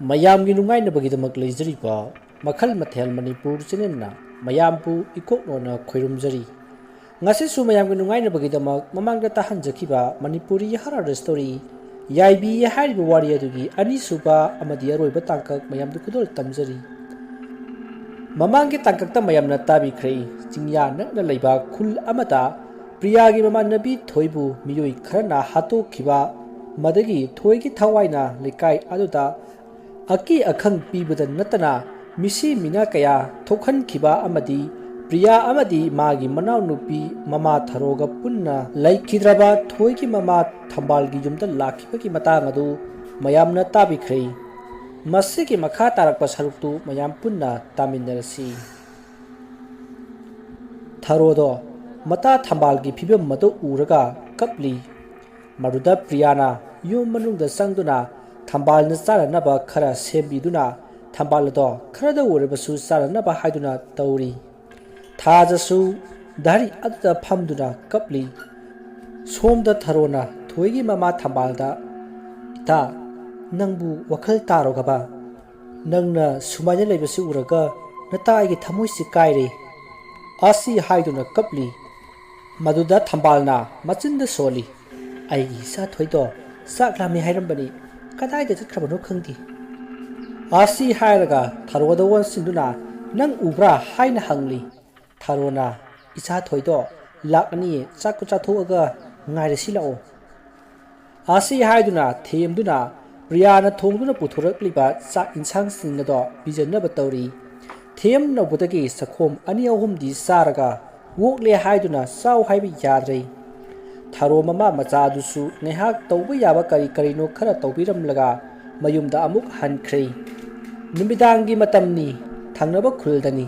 ꯃꯌꯥꯝꯒꯤ ꯅꯨꯡꯉꯥꯏꯅꯕꯒꯤꯗꯃꯛ ꯂꯩꯖꯔꯤꯕ ꯃꯈꯜ ꯃꯊꯦꯜ ꯃꯅꯤꯄꯨꯔ ꯆꯦꯅꯦꯜꯅ ꯃꯌꯥꯝꯕꯨ ꯏꯀꯣꯛꯅꯣꯅ ꯈꯣꯏꯔꯨꯝꯖꯔꯤ ꯉꯁꯤꯁꯨ ꯃꯌꯥꯝꯒꯤ ꯅꯨꯡꯉꯥꯏꯅꯕꯒꯤꯗꯃꯛ ꯃꯃꯥꯡꯗ ꯇꯥꯍꯟꯖꯈꯤꯕ ꯃꯅꯤꯄꯨꯔꯤ ꯍꯔꯥꯔ ꯁ꯭ꯇꯣꯔꯤ ꯌꯥꯏꯕꯤ ꯍꯥꯏꯔꯤꯕ ꯋꯥꯔꯤ ꯑꯗꯨꯒꯤ ꯑꯅꯤꯁꯨꯕ ꯑꯃꯗꯤ ꯑꯔꯣꯏꯕ ꯇꯥꯡꯀꯛ ꯃꯌꯥꯝꯗ ꯈꯨꯗꯣꯜ ꯇꯝꯖꯔꯤ ꯃꯃꯥꯡꯒꯤ ꯇꯥꯡꯀꯛꯇ ꯃꯌꯥꯝꯅ ꯇꯥꯕꯤꯈ꯭ꯔꯦ ꯆꯤꯡꯌꯥ ꯅꯛꯅ ꯂꯩꯕ ꯈꯨꯜ ꯑꯃꯗ ꯄ꯭ꯔꯤꯌꯥꯒꯤ ꯃꯃꯥꯟꯅꯕꯤ ꯊꯣꯏꯕꯨ ꯃꯤꯑꯣꯏ ꯈꯔꯅ ꯍꯥꯠꯇꯣꯛꯈꯤꯕ ꯃꯗꯒꯤ ꯊꯣꯏꯒꯤ ꯊꯋꯥꯏꯅ ꯂꯩꯀꯥꯏ ꯑꯗꯨꯗ ꯑꯀꯤ ꯑꯈꯪ ꯄꯤꯕꯗ ꯅꯠꯇꯅ ꯃꯤꯁꯤ ꯃꯤꯅꯥ ꯀꯌꯥ ꯊꯣꯛꯍꯟꯈꯤꯕ ꯑꯃꯗꯤ ꯄ꯭ꯔꯤꯌꯥ ꯑꯃꯗꯤ ꯃꯥꯒꯤ ꯃꯅꯥꯎꯅꯨꯄꯤ ꯃꯃꯥ ꯊꯔꯣꯒ ꯄꯨꯟꯅ ꯂꯩꯈꯤꯗ꯭ꯔꯕ ꯊꯣꯏꯒꯤ ꯃꯃꯥ ꯊꯝꯕꯥꯜꯒꯤ ꯌꯨꯝꯗ ꯂꯥꯛꯈꯤꯕꯒꯤ ꯃꯇꯥꯡ ꯑꯗꯨ ꯃꯌꯥꯝꯅ ꯇꯥꯕꯤꯈ꯭ꯔꯦ ꯃꯁꯤꯒꯤ ꯃꯈꯥ ꯇꯥꯔꯛꯄ ꯁꯔꯨꯛꯇꯨ ꯃꯌꯥꯝ ꯄꯨꯟꯅ ꯇꯥꯃꯤꯟꯅꯔꯁꯤ ꯊꯔꯣꯗꯣ ꯃꯇꯥ ꯊꯝꯕꯥꯜꯒꯤ ꯐꯤꯕꯝ ꯑꯗꯨ ꯎꯔꯒ ꯀꯞꯂꯤ ꯃꯗꯨꯗ ꯄ꯭ꯔꯤꯌꯥꯅ ꯌꯨꯝ ꯃꯅꯨꯡꯗ ꯆꯪꯗꯨꯅ ꯊꯝꯕꯥꯜꯅ ꯆꯥꯅꯅꯕ ꯈꯔ ꯁꯦꯝꯕꯤꯗꯨꯅ ꯊꯝꯕꯥꯜ ꯑꯗꯣ ꯈꯔꯗ ꯑꯣꯏꯔꯕꯁꯨ ꯆꯥꯅꯅꯕ ꯍꯥꯏꯗꯨꯅ ꯇꯧꯔꯤ ꯊꯥꯖꯁꯨ ꯙꯥꯔꯤ ꯑꯗꯨꯗ ꯐꯝꯗꯨꯅ ꯀꯞꯂꯤ ꯁꯣꯝꯗ ꯊꯔꯣꯅ ꯊꯣꯏꯒꯤ ꯃꯃꯥ ꯊꯝꯕꯥꯜꯗ ꯏꯇꯥ ꯅꯪꯕꯨ ꯋꯥꯈꯜ ꯇꯥꯔꯣꯒꯕ ꯅꯪꯅ ꯁꯨꯃꯥꯏꯅ ꯂꯩꯕꯁꯤ ꯎꯔꯒ ꯅꯇꯥ ꯑꯩꯒꯤ ꯊꯃꯣꯏꯁꯤ ꯀꯥꯏꯔꯦ ꯑꯁꯤ ꯍꯥꯏꯗꯨꯅ ꯀꯞꯂꯤ ꯃꯗꯨꯗ ꯊꯝꯕꯥꯜꯅ ꯃꯆꯤꯟꯗ ꯁꯣꯜꯂꯤ ꯑꯩꯒꯤ ꯏꯆꯥ ꯊꯣꯏꯗꯣ ꯆꯥꯛ ꯂꯥꯝꯃꯤ ꯍꯥꯏꯔꯝꯕꯅꯤ ꯀꯗꯥꯏꯗ ꯆꯠꯈ꯭ꯔꯕꯅꯣ ꯈꯪꯗꯦ ꯑꯁꯤ ꯍꯥꯏꯔꯒ ꯊꯔꯣꯗ ꯑꯣꯟꯁꯤꯟꯗꯨꯅ ꯅꯪ ꯎꯕ꯭ꯔꯥ ꯍꯥꯏꯅ ꯍꯪꯂꯤ ꯊꯔꯣꯅ ꯏꯆꯥ ꯊꯣꯏꯗꯣ ꯂꯥꯛꯑꯅꯤꯌꯦ ꯆꯥꯛꯀ ꯆꯥꯊꯣꯛꯑꯒ ꯉꯥꯏꯔꯁꯤ ꯂꯥꯛꯑꯣ ꯑꯁꯤ ꯍꯥꯏꯗꯨꯅ ꯊꯦꯝꯗꯨꯅ ꯄ꯭ꯔꯤꯌꯥꯅ ꯊꯣꯡꯗꯨꯅ ꯄꯨꯊꯣꯔꯛꯂꯤꯕ ꯆꯥꯛ ꯏꯟꯁꯥꯡꯁꯤꯡ ꯑꯗꯣ ꯄꯤꯖꯅꯕ ꯇꯧꯔꯤ ꯊꯦꯝꯅꯧꯕꯗꯒꯤ ꯆꯈꯣꯝ ꯑꯅꯤ ꯑꯍꯨꯝꯗꯤ ꯆꯥꯔꯒ ꯑꯣꯛꯂꯦ ꯍꯥꯏꯗꯨꯅ ꯆꯥꯎ ꯍꯥꯏꯕ ꯌꯥꯗ꯭ꯔꯦ ꯊꯔꯣ ꯃꯃꯥ ꯃꯆꯥ ꯑꯗꯨꯁꯨ ꯉꯥꯏꯍꯥꯛ ꯇꯧꯕ ꯌꯥꯕ ꯀꯔꯤ ꯀꯔꯤꯅꯣ ꯈꯔ ꯇꯧꯕꯤꯔꯝꯂꯒ ꯃꯌꯨꯝꯗ ꯑꯃꯨꯛ ꯍꯟꯈ꯭ꯔꯦ ꯅꯨꯃꯤꯗꯥꯡꯒꯤ ꯃꯇꯝꯅꯤ ꯊꯪꯅꯕ ꯈꯨꯜꯗꯅꯤ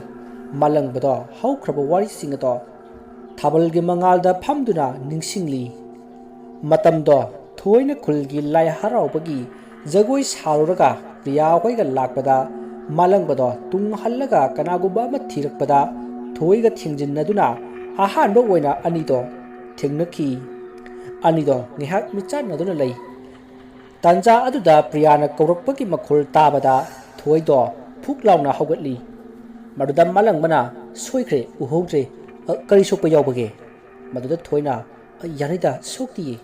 ꯃꯥꯂꯪꯕꯗꯣ ꯍꯧꯈ꯭ꯔꯕ ꯋꯥꯔꯤꯁꯤꯡ ꯑꯗꯣ ꯊꯥꯕꯜꯒꯤ ꯃꯉꯥꯜꯗ ꯐꯝꯗꯨꯅ ꯅꯤꯡꯁꯤꯡꯂꯤ ꯃꯇꯝꯗꯣ ꯊꯣꯏꯅ ꯈꯨꯜꯒꯤ ꯂꯥꯏ ꯍꯔꯥꯎꯕꯒꯤ ꯖꯒꯣꯏ ꯁꯥꯔꯨꯔꯒ ꯄ꯭ꯔꯤꯌꯥ ꯍꯣꯏꯒ ꯂꯥꯛꯄꯗ ꯃꯥꯂꯪꯕꯗꯣ ꯇꯨꯡ ꯍꯜꯂꯒ ꯀꯅꯥꯒꯨꯝꯕ ꯑꯃ ꯊꯤꯔꯛꯄꯗ ꯊꯣꯏꯒ ꯊꯦꯡꯖꯤꯟꯅꯗꯨꯅ ꯑꯍꯥꯟꯕ ꯑꯣꯏꯅ ꯑꯅꯤꯗꯣ ꯊꯦꯡꯅꯈꯤ ꯑꯅꯤꯗꯣ ꯉꯥꯏꯍꯥꯛ ꯃꯤꯆꯥꯟꯅꯗꯨꯅ ꯂꯩ ꯇꯥꯟꯖꯥ ꯑꯗꯨꯗ ꯄ꯭ꯔꯤꯌꯥꯅ ꯀꯧꯔꯛꯄꯒꯤ ꯃꯈꯣꯜ ꯇꯥꯕꯗ ꯊꯣꯏꯗꯣ ꯐꯨꯛ ꯂꯥꯎꯅ ꯍꯧꯒꯠꯂꯤ ꯃꯗꯨꯗ ꯃꯥꯂꯪꯕꯅ ꯁꯣꯏꯈ꯭ꯔꯦ ꯎꯍꯧꯗ꯭ꯔꯦ ꯀꯔꯤ ꯁꯣꯛꯄ ꯌꯥꯎꯕꯒꯦ ꯃꯗꯨꯗ ꯊꯣꯏꯅ ꯌꯥꯅꯤꯗ ꯁꯣꯛꯇꯤꯌꯦ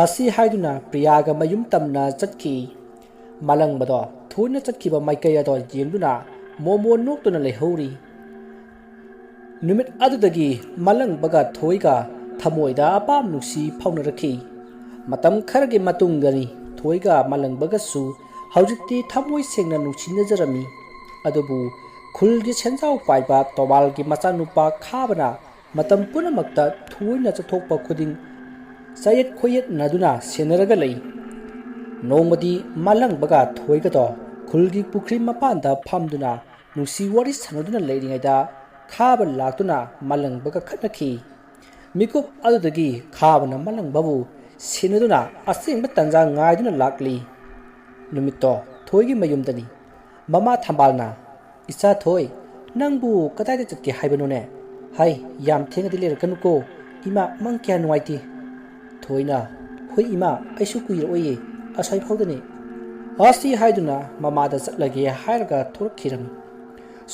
ꯑꯁꯤ ꯍꯥꯏꯗꯨꯅ ꯄ꯭ꯔꯤꯌꯥꯒ ꯃꯌꯨꯝ ꯇꯝꯅ ꯆꯠꯈꯤ ꯃꯥꯂꯪꯕꯗꯣ ꯊꯣꯏꯅ ꯆꯠꯈꯤꯕ ꯃꯥꯏꯀꯩ ꯑꯗꯣ ꯌꯦꯡꯗꯨꯅ ꯃꯣꯃꯣ ꯅꯣꯛꯇꯨꯅ ꯂꯩꯍꯧꯔꯤ ꯅꯨꯃꯤꯠ ꯑꯗꯨꯗꯒꯤ ꯃꯥꯂꯪꯕꯒ ꯊꯣꯏꯒ ꯊꯃꯣꯏꯗ ꯑꯄꯥꯝ ꯅꯨꯡꯁꯤ ꯐꯥꯎꯅꯔꯛꯈꯤ ꯃꯇꯝ ꯈꯔꯒꯤ ꯃꯇꯨꯡꯗꯅꯤ ꯊꯣꯏꯒ ꯃꯥꯂꯪꯕꯒꯁꯨ ꯍꯧꯖꯤꯛꯇꯤ ꯊꯃꯣꯏ ꯁꯦꯡꯅ ꯅꯨꯡꯁꯤꯅꯖꯔꯝꯃꯤ ꯑꯗꯨꯕꯨ ꯈꯨꯜꯒꯤ ꯁꯦꯟꯖꯥꯎ ꯄꯥꯏꯕ ꯇꯣꯕꯥꯜꯒꯤ ꯃꯆꯥꯅꯨꯄꯥ ꯈꯥꯕꯅ ꯃꯇꯝ ꯄꯨꯝꯅꯃꯛꯇ ꯊꯣꯏꯅ ꯆꯠꯊꯣꯛꯄ ꯈꯨꯗꯤꯡ ꯆꯌꯦꯠ ꯈꯣꯏꯌꯦꯠꯅꯗꯨꯅ ꯁꯦꯟꯅꯔꯒ ꯂꯩ ꯅꯣꯡꯃꯗꯤ ꯃꯥꯂꯪꯕꯒ ꯊꯣꯏꯒꯗꯣ ꯈꯨꯜꯒꯤ ꯄꯨꯈ꯭ꯔꯤ ꯃꯄꯥꯟꯗ ꯐꯝꯗꯨꯅ ꯅꯨꯡꯁꯤ ꯋꯥꯔꯤ ꯁꯥꯟꯅꯗꯨꯅ ꯂꯩꯔꯤꯉꯩꯗ ꯈꯥꯕ ꯂꯥꯛꯇꯨꯅ ꯃꯥꯂꯪꯕꯒ ꯈꯠꯅꯈꯤ ꯃꯤꯀꯨꯞ ꯑꯗꯨꯗꯒꯤ ꯈꯥꯕꯅ ꯃꯥꯂꯪꯕꯕꯨ ꯁꯦꯟꯅꯗꯨꯅ ꯑꯁꯦꯡꯕ ꯇꯟꯖꯥ ꯉꯥꯏꯗꯨꯅ ꯂꯥꯛꯂꯤ ꯅꯨꯃꯤꯠꯇꯣ ꯊꯣꯏꯒꯤ ꯃꯌꯨꯝꯗꯅꯤ ꯃꯃꯥ ꯊꯝꯕꯥꯜꯅ ꯏꯆꯥ ꯊꯣꯏ ꯅꯪꯕꯨ ꯀꯗꯥꯏꯗ ꯆꯠꯀꯦ ꯍꯥꯏꯕꯅꯣꯅꯦ ꯍꯥꯏ ꯌꯥꯝ ꯊꯦꯡꯅꯗꯤ ꯂꯩꯔꯛꯀꯅꯨꯀꯣ ꯏꯃꯥ ꯃꯪ ꯀꯌꯥ ꯅꯨꯡꯉꯥꯏꯇꯦ ꯊꯣꯏꯅ ꯍꯣꯏ ꯏꯃꯥ ꯑꯩꯁꯨ ꯀꯨꯏꯔꯛꯑꯣꯏꯌꯦ ꯑꯁ꯭ꯋꯥꯏ ꯐꯥꯎꯗꯅꯤ ꯑꯁꯤ ꯍꯥꯏꯗꯨꯅ ꯃꯃꯥꯗ ꯆꯠꯂꯒꯦ ꯍꯥꯏꯔꯒ ꯊꯣꯔꯛꯈꯤꯔꯝꯃꯤ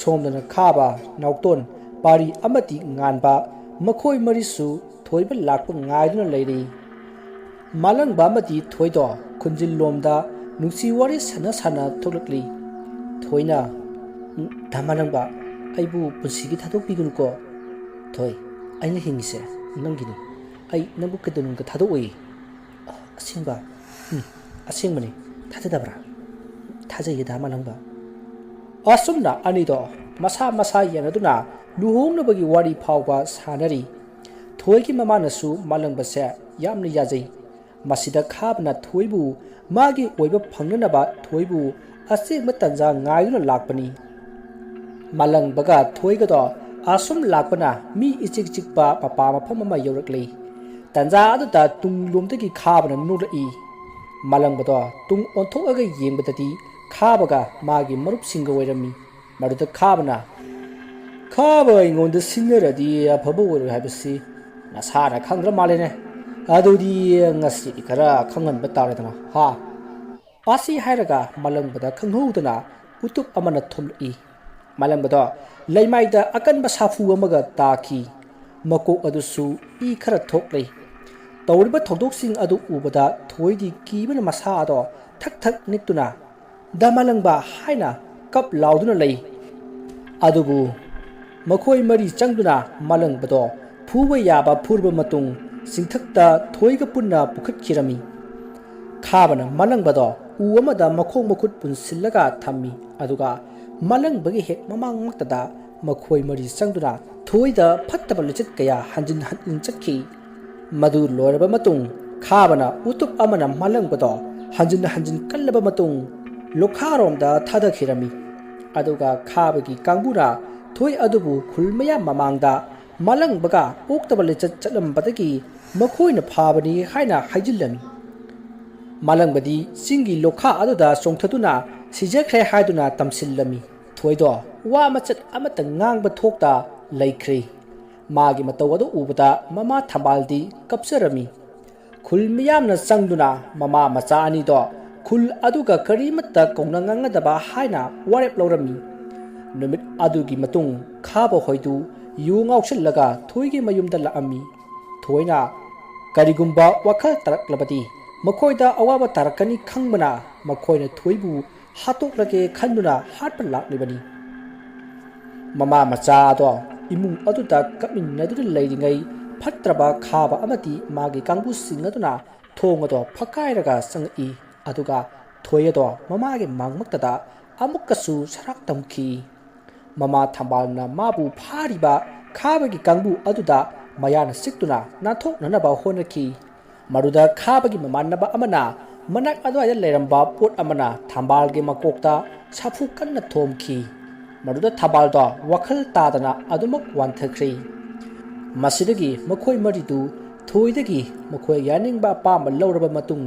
ꯁꯣꯝꯗꯅ ꯈꯥꯕ ꯅꯥꯎꯇꯣꯟ ꯄꯥꯔꯤ ꯑꯃꯗꯤ ꯉꯥꯟꯕ ꯃꯈꯣꯏ ꯃꯔꯤꯁꯨ ꯊꯣꯏꯕ ꯂꯥꯛꯄ ꯉꯥꯏꯗꯨꯅ ꯂꯩꯔꯤ ꯃꯥꯂꯪꯕ ꯑꯃꯗꯤ ꯊꯣꯏꯗꯣ ꯈꯨꯟꯖꯤꯜꯂꯣꯝꯗ ꯅꯨꯡꯁꯤ ꯋꯥꯔꯤ ꯁꯥꯟꯅ ꯊꯣꯛꯂꯛꯂꯤ ꯊꯣꯏꯅ ꯙꯥ ꯃꯥꯂꯪꯕ ꯑꯩꯕꯨ ꯄꯨꯟꯁꯤꯒꯤ ꯊꯥꯗꯣꯛꯄꯤꯒꯅꯨꯀꯣ ꯊꯣꯏ ꯑꯩꯅ ꯍꯤꯡꯉꯤꯁꯦ ꯅꯪꯒꯤꯅꯤ ꯑꯩ ꯅꯪꯕꯨ ꯀꯩꯗꯧꯅꯨꯡꯗ ꯊꯥꯗꯣꯛꯑꯣꯏ ꯑꯁꯦꯡꯕ ꯑꯁꯦꯡꯕꯅꯤ ꯊꯥꯖꯗꯕ꯭ꯔꯥ ꯊꯥꯖꯩꯌꯦ ꯙꯥ ꯃꯥꯂꯪꯕ ꯑꯁꯨꯝꯅ ꯑꯅꯤꯗꯣ ꯃꯁꯥ ꯃꯁꯥ ꯌꯦꯡꯅꯗꯨꯅ ꯂꯨꯍꯣꯡꯅꯕꯒꯤ ꯋꯥꯔꯤ ꯐꯥꯎꯕ ꯁꯥꯟꯅꯔꯤ ꯊꯣꯏꯒꯤ ꯃꯃꯥꯅꯁꯨ ꯃꯥꯂꯪꯕꯁꯦ ꯌꯥꯝꯅ ꯌꯥꯖꯩ ꯃꯁꯤꯗ ꯈꯥꯕꯅ ꯊꯣꯏꯕꯨ ꯃꯥꯒꯤ ꯑꯣꯏꯕ ꯐꯪꯅꯅꯕ ꯊꯣꯏꯕꯨ ꯑꯁꯦꯡꯕ ꯇꯟꯖꯥ ꯉꯥꯏꯗꯨꯅ ꯂꯥꯛꯄꯅꯤ ꯃꯥꯂꯪꯕꯒ ꯊꯣꯏꯒꯗꯣ ꯑꯁꯨꯝ ꯂꯥꯛꯄꯅ ꯃꯤ ꯏꯆꯤꯛ ꯆꯤꯛꯄ ꯃꯄꯥ ꯃꯐꯝ ꯑꯃ ꯌꯧꯔꯛꯂꯤ ꯇꯟꯖꯥ ꯑꯗꯨꯗ ꯇꯨꯡꯂꯣꯝꯗꯒꯤ ꯈꯥꯕꯅ ꯅꯣꯛꯂꯛꯏ ꯃꯥꯂꯪꯕꯗꯣ ꯇꯨꯡ ꯑꯣꯟꯊꯣꯛꯑꯒ ꯌꯦꯡꯕꯗꯗꯤ ꯈꯥꯕꯒ ꯃꯥꯒꯤ ꯃꯔꯨꯞꯁꯤꯡꯒ ꯑꯣꯏꯔꯝꯃꯤ ꯃꯗꯨꯗ ꯈꯥꯕꯅ ꯈꯥꯕ ꯑꯩꯉꯣꯟꯗ ꯁꯤꯡꯅꯔꯗꯤ ꯑꯐꯕ ꯑꯣꯏꯔꯣꯏ ꯍꯥꯏꯕꯁꯤ ꯅꯁꯥꯅ ꯈꯪꯗ꯭ꯔ ꯃꯥꯜꯂꯦꯅꯦ ꯑꯗꯨꯗꯤ ꯉꯁꯤꯗꯤ ꯈꯔ ꯈꯪꯍꯟꯕ ꯇꯥꯔꯦꯗꯅ ꯍꯥ ꯑꯁꯤ ꯍꯥꯏꯔꯒ ꯃꯥꯂꯪꯕꯗ ꯈꯪꯍꯧꯗꯅ ꯎꯇꯨꯞ ꯑꯃꯅ ꯊꯣꯝꯂꯛꯏ꯫ ꯃꯥꯂꯪꯕꯗꯣ ꯂꯩꯃꯥꯏꯗ ꯑꯀꯟꯕ ꯁꯥꯐꯨ ꯑꯃꯒ ꯇꯥꯈꯤ꯫ ꯃꯀꯣꯛ ꯑꯗꯨꯁꯨ ꯏ ꯈꯔ ꯊꯣꯛꯂꯩ꯫ ꯇꯧꯔꯤꯕ ꯊꯧꯗꯣꯛꯁꯤꯡ ꯑꯗꯨ ꯎꯕꯗ ꯊꯣꯏꯗꯤ ꯀꯤꯕꯅ ꯃꯁꯥ ꯑꯗꯣ ꯊꯛ ꯊꯛ ꯅꯤꯛꯇꯨꯅ ꯗꯥ ꯃꯥꯂꯪꯕ ꯍꯥꯏꯅ ꯀꯞ ꯂꯥꯎꯗꯨꯅ ꯂꯩ꯫ ꯑꯗꯨꯕꯨ ꯃꯈꯣꯏ ꯃꯔꯤ ꯆꯪꯗꯨꯅ ꯃꯥꯂꯪꯕꯗꯣ ꯐꯨꯕ ꯌꯥꯕ ꯐꯨꯔꯕ ꯃꯇꯨꯡ ꯆꯤꯡꯊꯛꯇ ꯊꯣꯏꯒ ꯄꯨꯟꯅ ꯄꯨꯈꯠꯈꯤꯔꯝꯃꯤ꯫ ꯈꯥꯕꯅ ꯃꯥꯂꯪꯕꯗꯣ ꯎ ꯑꯃꯗ ꯃꯈꯣꯡ ꯃꯈꯨꯠ ꯄꯨꯟꯁꯤꯜꯂꯒ ꯊꯝꯃꯤ ꯑꯗꯨꯒ ꯃꯥꯂꯪꯕꯒꯤ ꯍꯦꯛ ꯃꯃꯥꯡꯃꯛꯇꯗ ꯃꯈꯣꯏ ꯃꯔꯤ ꯆꯪꯗꯨꯅ ꯊꯣꯏꯗ ꯐꯠꯇꯕ ꯂꯤꯆꯠ ꯀꯌꯥ ꯍꯟꯖꯤꯟ ꯍꯟꯖꯤꯟ ꯆꯠꯈꯤ꯫ ꯃꯗꯨ ꯂꯣꯏꯔꯕ ꯃꯇꯨꯡ ꯈꯥꯕꯅ ꯎꯇꯨꯞ ꯑꯃꯅ ꯃꯥꯂꯪꯕꯗꯣ ꯍꯟꯖꯤꯟ ꯍꯟꯖꯤꯟ ꯀꯜꯂꯕ ꯃꯇꯨꯡ ꯂꯣꯈꯥꯔꯣꯝꯗ ꯊꯥꯗꯈꯤꯔꯝꯃꯤ꯫ ꯑꯗꯨꯒ ꯈꯥꯕꯒꯤ ꯀꯥꯡꯕꯨꯅ ꯊꯣꯏ ꯑꯗꯨꯕꯨ ꯈꯨꯜ ꯃꯌꯥꯝ ꯃꯃꯥꯡꯗ ꯃꯥꯂꯪꯕꯒ ꯑꯣꯛꯇꯕ ꯂꯤꯆꯠ ꯆꯠꯂꯝꯕꯗꯒꯤ ꯃꯈꯣꯏꯅ ꯐꯥꯕꯅꯤ ꯍꯥꯏꯅ ꯍꯥꯏꯖꯤꯜꯂꯝꯃꯤ꯫ ꯃꯥꯂꯪꯕꯗꯤ ꯆꯤꯡꯒꯤ ꯂꯣꯈꯥ ꯑꯗꯨꯗ ꯆꯣꯡꯊꯗꯨꯅ ꯁꯤꯖꯈ꯭ꯔꯦ ꯍꯥꯏꯗꯨꯅ ꯇꯝꯁꯤꯜꯂꯝꯃꯤ꯫ ꯊꯣꯏꯗꯣ ꯋꯥ ꯃꯆꯠ ꯑꯃꯠꯇ ꯉꯥꯡꯕ ꯊꯣꯛꯇ ꯂꯩꯈ꯭ꯔꯦ꯫ ꯃꯥꯒꯤ ꯃꯇꯧ ꯑꯗꯨ ꯎꯕꯗ ꯃꯃꯥ ꯊꯝꯕꯥꯜꯗꯤ ꯀꯞꯆꯔꯝꯃꯤ꯫ ꯈꯨꯜ ꯃꯤꯌꯥꯝꯅ ꯆꯪꯗꯨꯅ ꯃꯃꯥ ꯃꯆꯥ ꯑꯅꯤꯗꯣ ꯈꯨꯜ ꯑꯗꯨꯒ ꯀꯔꯤꯃꯠꯇ ꯀꯧꯅ ꯉꯥꯡꯅꯗꯕ ꯍꯥꯏꯅ ꯋꯥꯔꯦꯞ ꯂꯧꯔꯝꯃꯤ꯫ ꯅꯨꯃꯤꯠ ꯑꯗꯨꯒꯤ ꯃꯇꯨꯡ ꯈꯥꯕ ꯍꯣꯏꯗꯨ ꯌꯨ ꯉꯥꯎꯁꯤꯜꯂꯒ ꯊꯣꯏꯒꯤ ꯃꯌꯨꯝꯗ ꯂꯥꯛꯑꯝꯃꯤ꯫ ꯊꯣꯏꯅ ꯀꯔꯤꯒꯨꯝꯕ ꯋꯥꯈꯜ ꯇꯥꯔꯛꯂꯕꯗꯤ ꯃꯈꯣꯏꯗ ꯑꯋꯥꯕ ꯇꯥꯔꯛꯀꯅꯤ ꯈꯪꯕꯅ ꯃꯈꯣꯏꯅ ꯊꯣꯏꯕꯨ ꯍꯥꯠꯇꯣꯛꯂꯒꯦ ꯈꯟꯗꯨꯅ ꯍꯥꯠꯄ ꯂꯥꯛꯂꯤꯕꯅꯤ꯫ ꯃꯃꯥ ꯃꯆꯥ ꯑꯗꯣ ꯏꯃꯨꯡ ꯑꯗꯨꯗ ꯀꯞꯃꯤꯟꯅꯗꯨꯅ ꯂꯩꯔꯤꯉꯩ ꯐꯠꯇ꯭ꯔꯕ ꯈꯥꯕ ꯑꯃꯗꯤ ꯃꯥꯒꯤ ꯀꯥꯡꯕꯨꯁꯤꯡ ꯑꯗꯨꯅ ꯊꯣꯡ ꯑꯗꯣ ꯐꯛꯀꯥꯏꯔꯒ ꯆꯪꯉꯛꯏ ꯑꯗꯨꯒ ꯊꯣꯏ ꯑꯗꯣ ꯃꯃꯥꯒꯤ ꯃꯥꯡꯃꯛꯇꯗ ꯑꯃꯨꯛꯀꯁꯨ ꯁꯔꯥꯛ ꯇꯝꯈꯤ꯫ ꯃꯃꯥ ꯊꯝꯕꯥꯜꯅ ꯃꯥꯕꯨ ꯐꯥꯔꯤꯕ ꯈꯥꯕꯒꯤ ꯀꯥꯡꯕꯨ ꯑꯗꯨꯗ ꯃꯌꯥꯅ ꯆꯤꯛꯇꯨꯅ ꯅꯥꯟꯊꯣꯛꯅꯅꯕ ꯍꯣꯠꯅꯈꯤ꯫ ꯃꯗꯨꯗ ꯈꯥꯕꯒꯤ ꯃꯃꯥꯟꯅꯕ ꯑꯃꯅ ꯃꯅꯥꯛ ꯑꯗꯨꯋꯥꯏꯗ ꯂꯩꯔꯝꯕ ꯄꯣꯠ ꯑꯃꯅ ꯊꯝꯕꯥꯜꯒꯤ ꯃꯀꯣꯛꯇ ꯁꯥꯐꯨ ꯀꯟꯅ ꯊꯣꯝꯈꯤ꯫ ꯃꯗꯨꯗ ꯊꯝꯕꯥꯜꯗꯣ ꯋꯥꯈꯜ ꯇꯥꯗꯅ ꯑꯗꯨꯃꯛ ꯋꯥꯟꯊꯈ꯭ꯔꯦ꯫ ꯃꯁꯤꯗꯒꯤ ꯃꯈꯣꯏ ꯃꯔꯤꯗꯨ ꯊꯣꯏꯗꯒꯤ ꯃꯈꯣꯏ ꯌꯥꯅꯤꯡꯕ ꯑꯄꯥꯝꯕ ꯂꯧꯔꯕ ꯃꯇꯨꯡ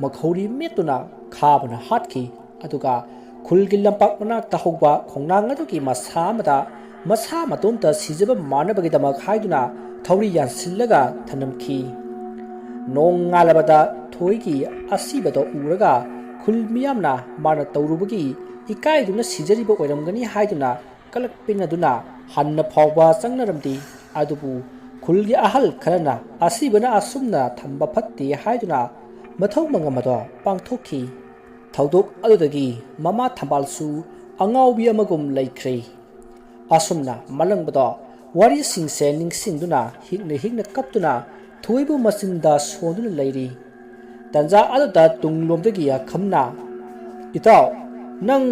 ꯃꯈꯧꯔꯤ ꯃꯦꯠꯇꯨꯅ ꯈꯥꯕꯅ ꯍꯥꯠꯈꯤ ꯑꯗꯨꯒ ꯈꯨꯜꯒꯤ ꯂꯝꯄꯥꯛ ꯃꯅꯥꯛꯇ ꯍꯧꯕ ꯈꯣꯡꯅꯥꯡ ꯑꯗꯨꯒꯤ ꯃꯁꯥ ꯑꯃꯗ ꯃꯁꯥ ꯃꯇꯣꯝꯇ ꯁꯤꯖꯕ ꯃꯥꯟꯅꯕꯒꯤꯗꯃꯛ ꯍꯥꯏꯗꯨꯅ ꯊꯧꯔꯤ ꯌꯥꯟꯁꯤꯜꯂꯒ ꯊꯅꯝꯈꯤ꯫ ꯅꯣꯡ ꯉꯥꯜꯂꯕꯗ ꯊꯣꯏꯒꯤ ꯑꯁꯤꯕꯗꯣ ꯎꯔꯒ ꯈꯨꯜ ꯃꯤꯌꯥꯝꯅ ꯃꯥꯅ ꯇꯧꯔꯨꯕꯒꯤ ꯏꯀꯥꯏꯗꯨꯅ ꯁꯤꯖꯔꯤꯕ ꯑꯣꯏꯔꯝꯒꯅꯤ ꯍꯥꯏꯗꯨꯅ ꯀꯂꯛ ꯄꯤꯅꯗꯨꯅ ꯍꯟꯅ ꯐꯥꯎꯕ ꯆꯪꯅꯔꯝꯗꯦ꯫ ꯑꯗꯨꯕꯨ ꯈꯨꯜꯒꯤ ꯑꯍꯜ ꯈꯔꯅ ꯑꯁꯤꯕꯅ ꯑꯁꯨꯝꯅ ꯊꯝꯕ ꯐꯠꯇꯦ ꯍꯥꯏꯗꯨꯅ ꯃꯊꯧ ꯃꯉꯝ ꯑꯗꯣ ꯄꯥꯡꯊꯣꯛꯈꯤ꯫ ꯊꯧꯗꯣꯛ ꯑꯗꯨꯗꯒꯤ ꯃꯃꯥ ꯊꯝꯕꯥꯜꯁꯨ ꯑꯉꯥꯎꯕꯤ ꯑꯃꯒꯨꯝ ꯂꯩꯈ꯭ꯔꯦ꯫ ꯑꯁꯨꯝꯅ ꯃꯥꯂꯪꯕꯗꯣ ꯋꯥꯔꯤꯁꯤꯡꯁꯦ ꯅꯤꯡꯁꯤꯡꯗꯨꯅ ꯍꯤꯛꯅ ꯍꯤꯛꯅ ꯀꯞꯇꯨꯅ ꯊꯣꯏꯕꯨ ꯃꯆꯤꯟꯗ ꯁꯣꯟꯗꯨꯅ ꯂꯩꯔꯤ꯫ ꯇꯟꯖꯥ ꯑꯗꯨꯗ ꯇꯨꯡꯂꯣꯝꯗꯒꯤ ꯈꯝꯅ "ꯏꯇꯥꯎ, ꯅꯪ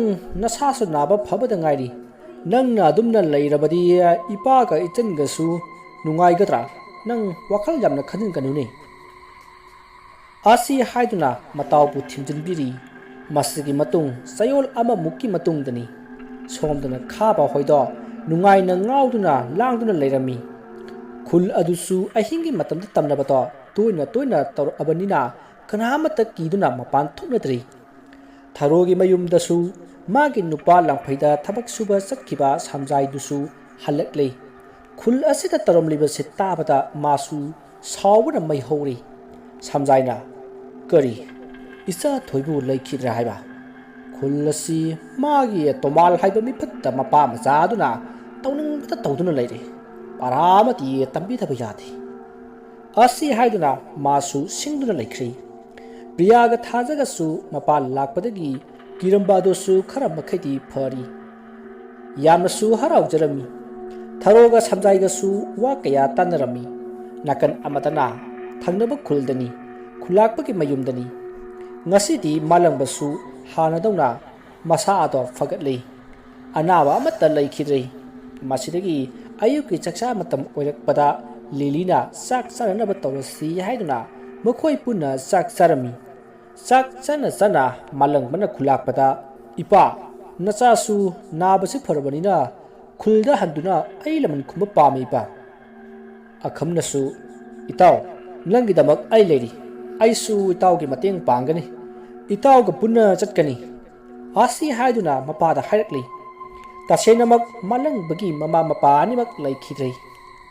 ꯅꯁꯥꯁꯨ ꯅꯥꯕ ꯐꯕꯗ ꯉꯥꯏꯔꯤ꯫ ꯅꯪꯅ ꯑꯗꯨꯝꯅ ꯂꯩꯔꯕꯗꯤ ꯏꯄꯥꯒ ꯏꯆꯟꯒꯁꯨ ꯅꯨꯡꯉꯥꯏꯒꯗ꯭ꯔꯥ? ꯅꯪ ꯋꯥꯈꯜ ꯌꯥꯝꯅ ꯈꯟꯖꯤꯟꯒꯅꯨꯅꯦ" ꯑꯁꯤ ꯍꯥꯏꯗꯨꯅ ꯃꯇꯥꯎꯕꯨ ꯊꯤꯟꯖꯤꯟꯕꯤꯔꯤ꯫ ꯃꯁꯤꯒꯤ ꯃꯇꯨꯡ ꯆꯌꯣꯜ ꯑꯃꯃꯨꯛꯀꯤ ꯃꯇꯨꯡꯗꯅꯤ꯫ ꯁꯣꯝꯗꯅ ꯈꯥꯕ ꯍꯣꯏꯗꯣ ꯅꯨꯡꯉꯥꯏꯅ ꯉꯥꯎꯗꯨꯅ ꯂꯥꯡꯗꯨꯅ ꯂꯩꯔꯝꯃꯤ꯫ ꯈꯨꯜ ꯑꯗꯨꯁꯨ ꯑꯍꯤꯡꯒꯤ ꯃꯇꯝꯗ ꯇꯝꯅꯕꯗꯣ ꯇꯣꯏꯅ ꯇꯣꯏꯅ ꯇꯧꯔꯛꯑꯕꯅꯤꯅ ꯀꯅꯥꯃꯠꯇ ꯀꯤꯗꯨꯅ ꯃꯄꯥꯟ ꯊꯣꯛꯅꯗ꯭ꯔꯤ꯫ ꯊꯔꯣꯒꯤ ꯃꯌꯨꯝꯗꯁꯨ ꯃꯥꯒꯤ ꯅꯨꯄꯥ ꯂꯥꯡꯐꯩꯗ ꯊꯕꯛ ꯁꯨꯕ ꯆꯠꯈꯤꯕ ꯁꯝꯖꯥꯏꯗꯨꯁꯨ ꯍꯜꯂꯛꯂꯦ꯫ ꯈꯨꯜ ꯑꯁꯤꯗ ꯇꯧꯔꯝꯂꯤꯕꯁꯤ ꯇꯥꯕꯗ ꯃꯥꯁꯨ ꯁꯥꯎꯕꯅ ꯃꯩ ꯍꯧꯔꯤ꯫ ꯁꯝꯖꯥꯏꯅ "ꯀꯔꯤ, ꯏꯆꯥ ꯊꯣꯏꯕꯨ ꯂꯩꯈꯤꯗ꯭ꯔꯥ ꯍꯥꯏꯕ? ꯈꯨꯜ ꯑꯁꯤ ꯃꯥꯒꯤ ꯇꯣꯃꯥꯜ ꯍꯥꯏꯕ ꯃꯤꯐꯠꯇ ꯃꯄꯥ ꯃꯆꯥ ꯑꯗꯨꯅ ꯇꯧꯅꯤꯡꯕꯇ ꯇꯧꯗꯨꯅ ꯂꯩꯔꯦ꯫ ꯄꯔꯥ ꯑꯃꯗꯤ ꯇꯝꯕꯤꯗꯕ ꯌꯥꯗꯦ" ꯑꯁꯤ ꯍꯥꯏꯗꯨꯅ ꯃꯥꯁꯨ ꯁꯤꯡꯗꯨꯅ ꯂꯩꯈ꯭ꯔꯦ꯫ ꯄ꯭ꯔꯤꯌꯥꯒ ꯊꯥꯖꯒꯁꯨ ꯃꯄꯥꯟ ꯂꯥꯛꯄꯗꯒꯤ ꯀꯤꯔꯝꯕ ꯑꯗꯨꯁꯨ ꯈꯔ ꯃꯈꯩꯗꯤ ꯐꯔꯤ꯫ ꯌꯥꯝꯅꯁꯨ ꯍꯔꯥꯎꯖꯔꯝꯃꯤ꯫ ꯊꯔꯣꯒ ꯁꯝꯖꯥꯏꯒꯁꯨ ꯋꯥ ꯀꯌꯥ ꯇꯥꯟꯅꯔꯝꯃꯤ꯫ ꯅꯥꯀꯟ ꯑꯃꯗꯅ ꯊꯪꯅꯕ ꯈꯨꯜꯗꯅꯤ, ꯈꯨꯜꯂꯥꯛꯄꯒꯤ ꯃꯌꯨꯝꯗꯅꯤ꯫ ꯉꯁꯤꯗꯤ ꯃꯥꯂꯪꯕꯁꯨ ꯍꯥꯟꯅꯗꯧꯅ ꯃꯁꯥ ꯑꯗꯣ ꯐꯒꯠꯂꯦ꯫ ꯑꯅꯥꯕ ꯑꯃꯠꯇ ꯂꯩꯈꯤꯗ꯭ꯔꯦ꯫ ꯃꯁꯤꯗꯒꯤ ꯑꯌꯨꯛꯀꯤ ꯆꯥꯛꯆꯥ ꯃꯇꯝ ꯑꯣꯏꯔꯛꯄꯗ ꯂꯤꯂꯤꯅ ꯆꯥꯛ ꯆꯥꯅꯅꯕ ꯇꯧꯔꯁꯤ ꯍꯥꯏꯗꯨꯅ ꯃꯈꯣꯏ ꯄꯨꯟꯅ ꯆꯥꯛ ꯆꯥꯔꯝꯃꯤ꯫ ꯆꯥꯛ ꯆꯥꯅ ꯆꯥꯅ ꯃꯥꯂꯪꯕꯅ ꯈꯨꯜꯂꯥꯛꯄꯗ "ꯏꯄꯥ, ꯅꯆꯥꯁꯨ ꯅꯥꯕꯁꯤ ꯐꯔꯕꯅꯤꯅ ꯈꯨꯜꯗ ꯍꯟꯗꯨꯅ ꯑꯩ ꯂꯃꯟ ꯈꯨꯝꯕ ꯄꯥꯝꯃꯤ ꯏꯄꯥ." ꯑꯈꯝꯅꯁꯨ "ꯏꯇꯥꯎ, ꯅꯪꯒꯤꯗꯃꯛ ꯑꯩ ꯂꯩꯔꯤ. ꯑꯩꯁꯨ ꯏꯇꯥꯎꯒꯤ ꯃꯇꯦꯡ ꯄꯥꯡꯒꯅꯤ. ꯏꯇꯥꯎꯒ ꯄꯨꯟꯅ ꯆꯠꯀꯅꯤ" ꯑꯁꯤ ꯍꯥꯏꯗꯨꯅ ꯃꯄꯥꯗ ꯍꯥꯏꯔꯛꯂꯤ꯫ ꯇꯁꯦꯡꯅꯃꯛ ꯃꯥꯂꯪꯕꯒꯤ ꯃꯃꯥ ꯃꯄꯥ ꯑꯅꯤꯃꯛ ꯂꯩꯈꯤꯗ꯭ꯔꯦ꯫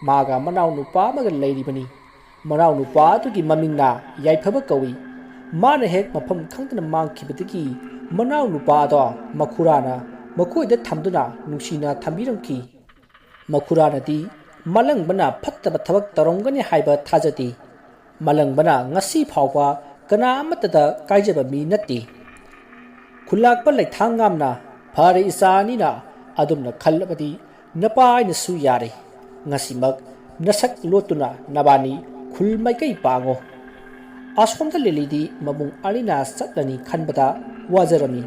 ꯃꯥꯒ ꯃꯅꯥꯎ ꯅꯨꯄꯥ ꯑꯃꯒ ꯂꯩꯔꯤꯕꯅꯤ꯫ ꯃꯅꯥꯎ ꯅꯨꯄꯥ ꯑꯗꯨꯒꯤ ꯃꯃꯤꯡꯅ ꯌꯥꯏꯐꯕ ꯀꯧꯏ꯫ ꯃꯥꯅ ꯍꯦꯛ ꯃꯐꯝ ꯈꯪꯗꯅ ꯃꯥꯡꯈꯤꯕꯗꯒꯤ ꯃꯅꯥꯎ ꯅꯨꯄꯥ ꯑꯗꯣ ꯃꯈꯨꯔꯥꯅ ꯃꯈꯣꯏꯗ ꯊꯝꯗꯨꯅ ꯅꯨꯡꯁꯤꯅ ꯊꯝꯕꯤꯔꯝꯈꯤ꯫ ꯃꯈꯨꯔꯥꯅꯗꯤ ꯃꯥꯂꯪꯕꯅ ꯐꯠꯇꯕ ꯊꯕꯛ ꯇꯧꯔꯝꯒꯅꯤ ꯍꯥꯏꯕ ꯊꯥꯖꯗꯦ꯫ ꯃꯥꯂꯪꯕꯅ ꯉꯁꯤ ꯐꯥꯎꯕ ꯀꯅꯥ ꯑꯃꯠꯇꯗ ꯀꯥꯏꯖꯕ ꯃꯤ ꯅꯠꯇꯦ꯫ ꯈꯨꯜꯂꯥꯛꯄ ꯂꯩꯊꯥꯡꯉꯥꯝꯅ ꯐꯔꯦ ꯏꯆꯥ ꯑꯅꯤꯅ ꯑꯗꯨꯝꯅ ꯈꯜꯂꯕꯗꯤ ꯅꯄꯥꯏꯅꯁꯨ ꯌꯥꯔꯦ꯫ ꯉꯁꯤꯃꯛ ꯅꯁꯛ ꯂꯣꯠꯇꯨꯅ ꯅꯕꯥꯅꯤ ꯈꯨꯜ ꯃꯥꯏꯀꯩ ꯄꯥꯡꯉꯣ꯫ ꯑꯁꯣꯝꯗ ꯂꯤꯂꯤꯗꯤ ꯃꯕꯨꯡ ꯑꯅꯤꯅ ꯆꯠꯂꯅꯤ ꯈꯟꯕꯗ ꯋꯥꯖꯔꯝꯃꯤ꯫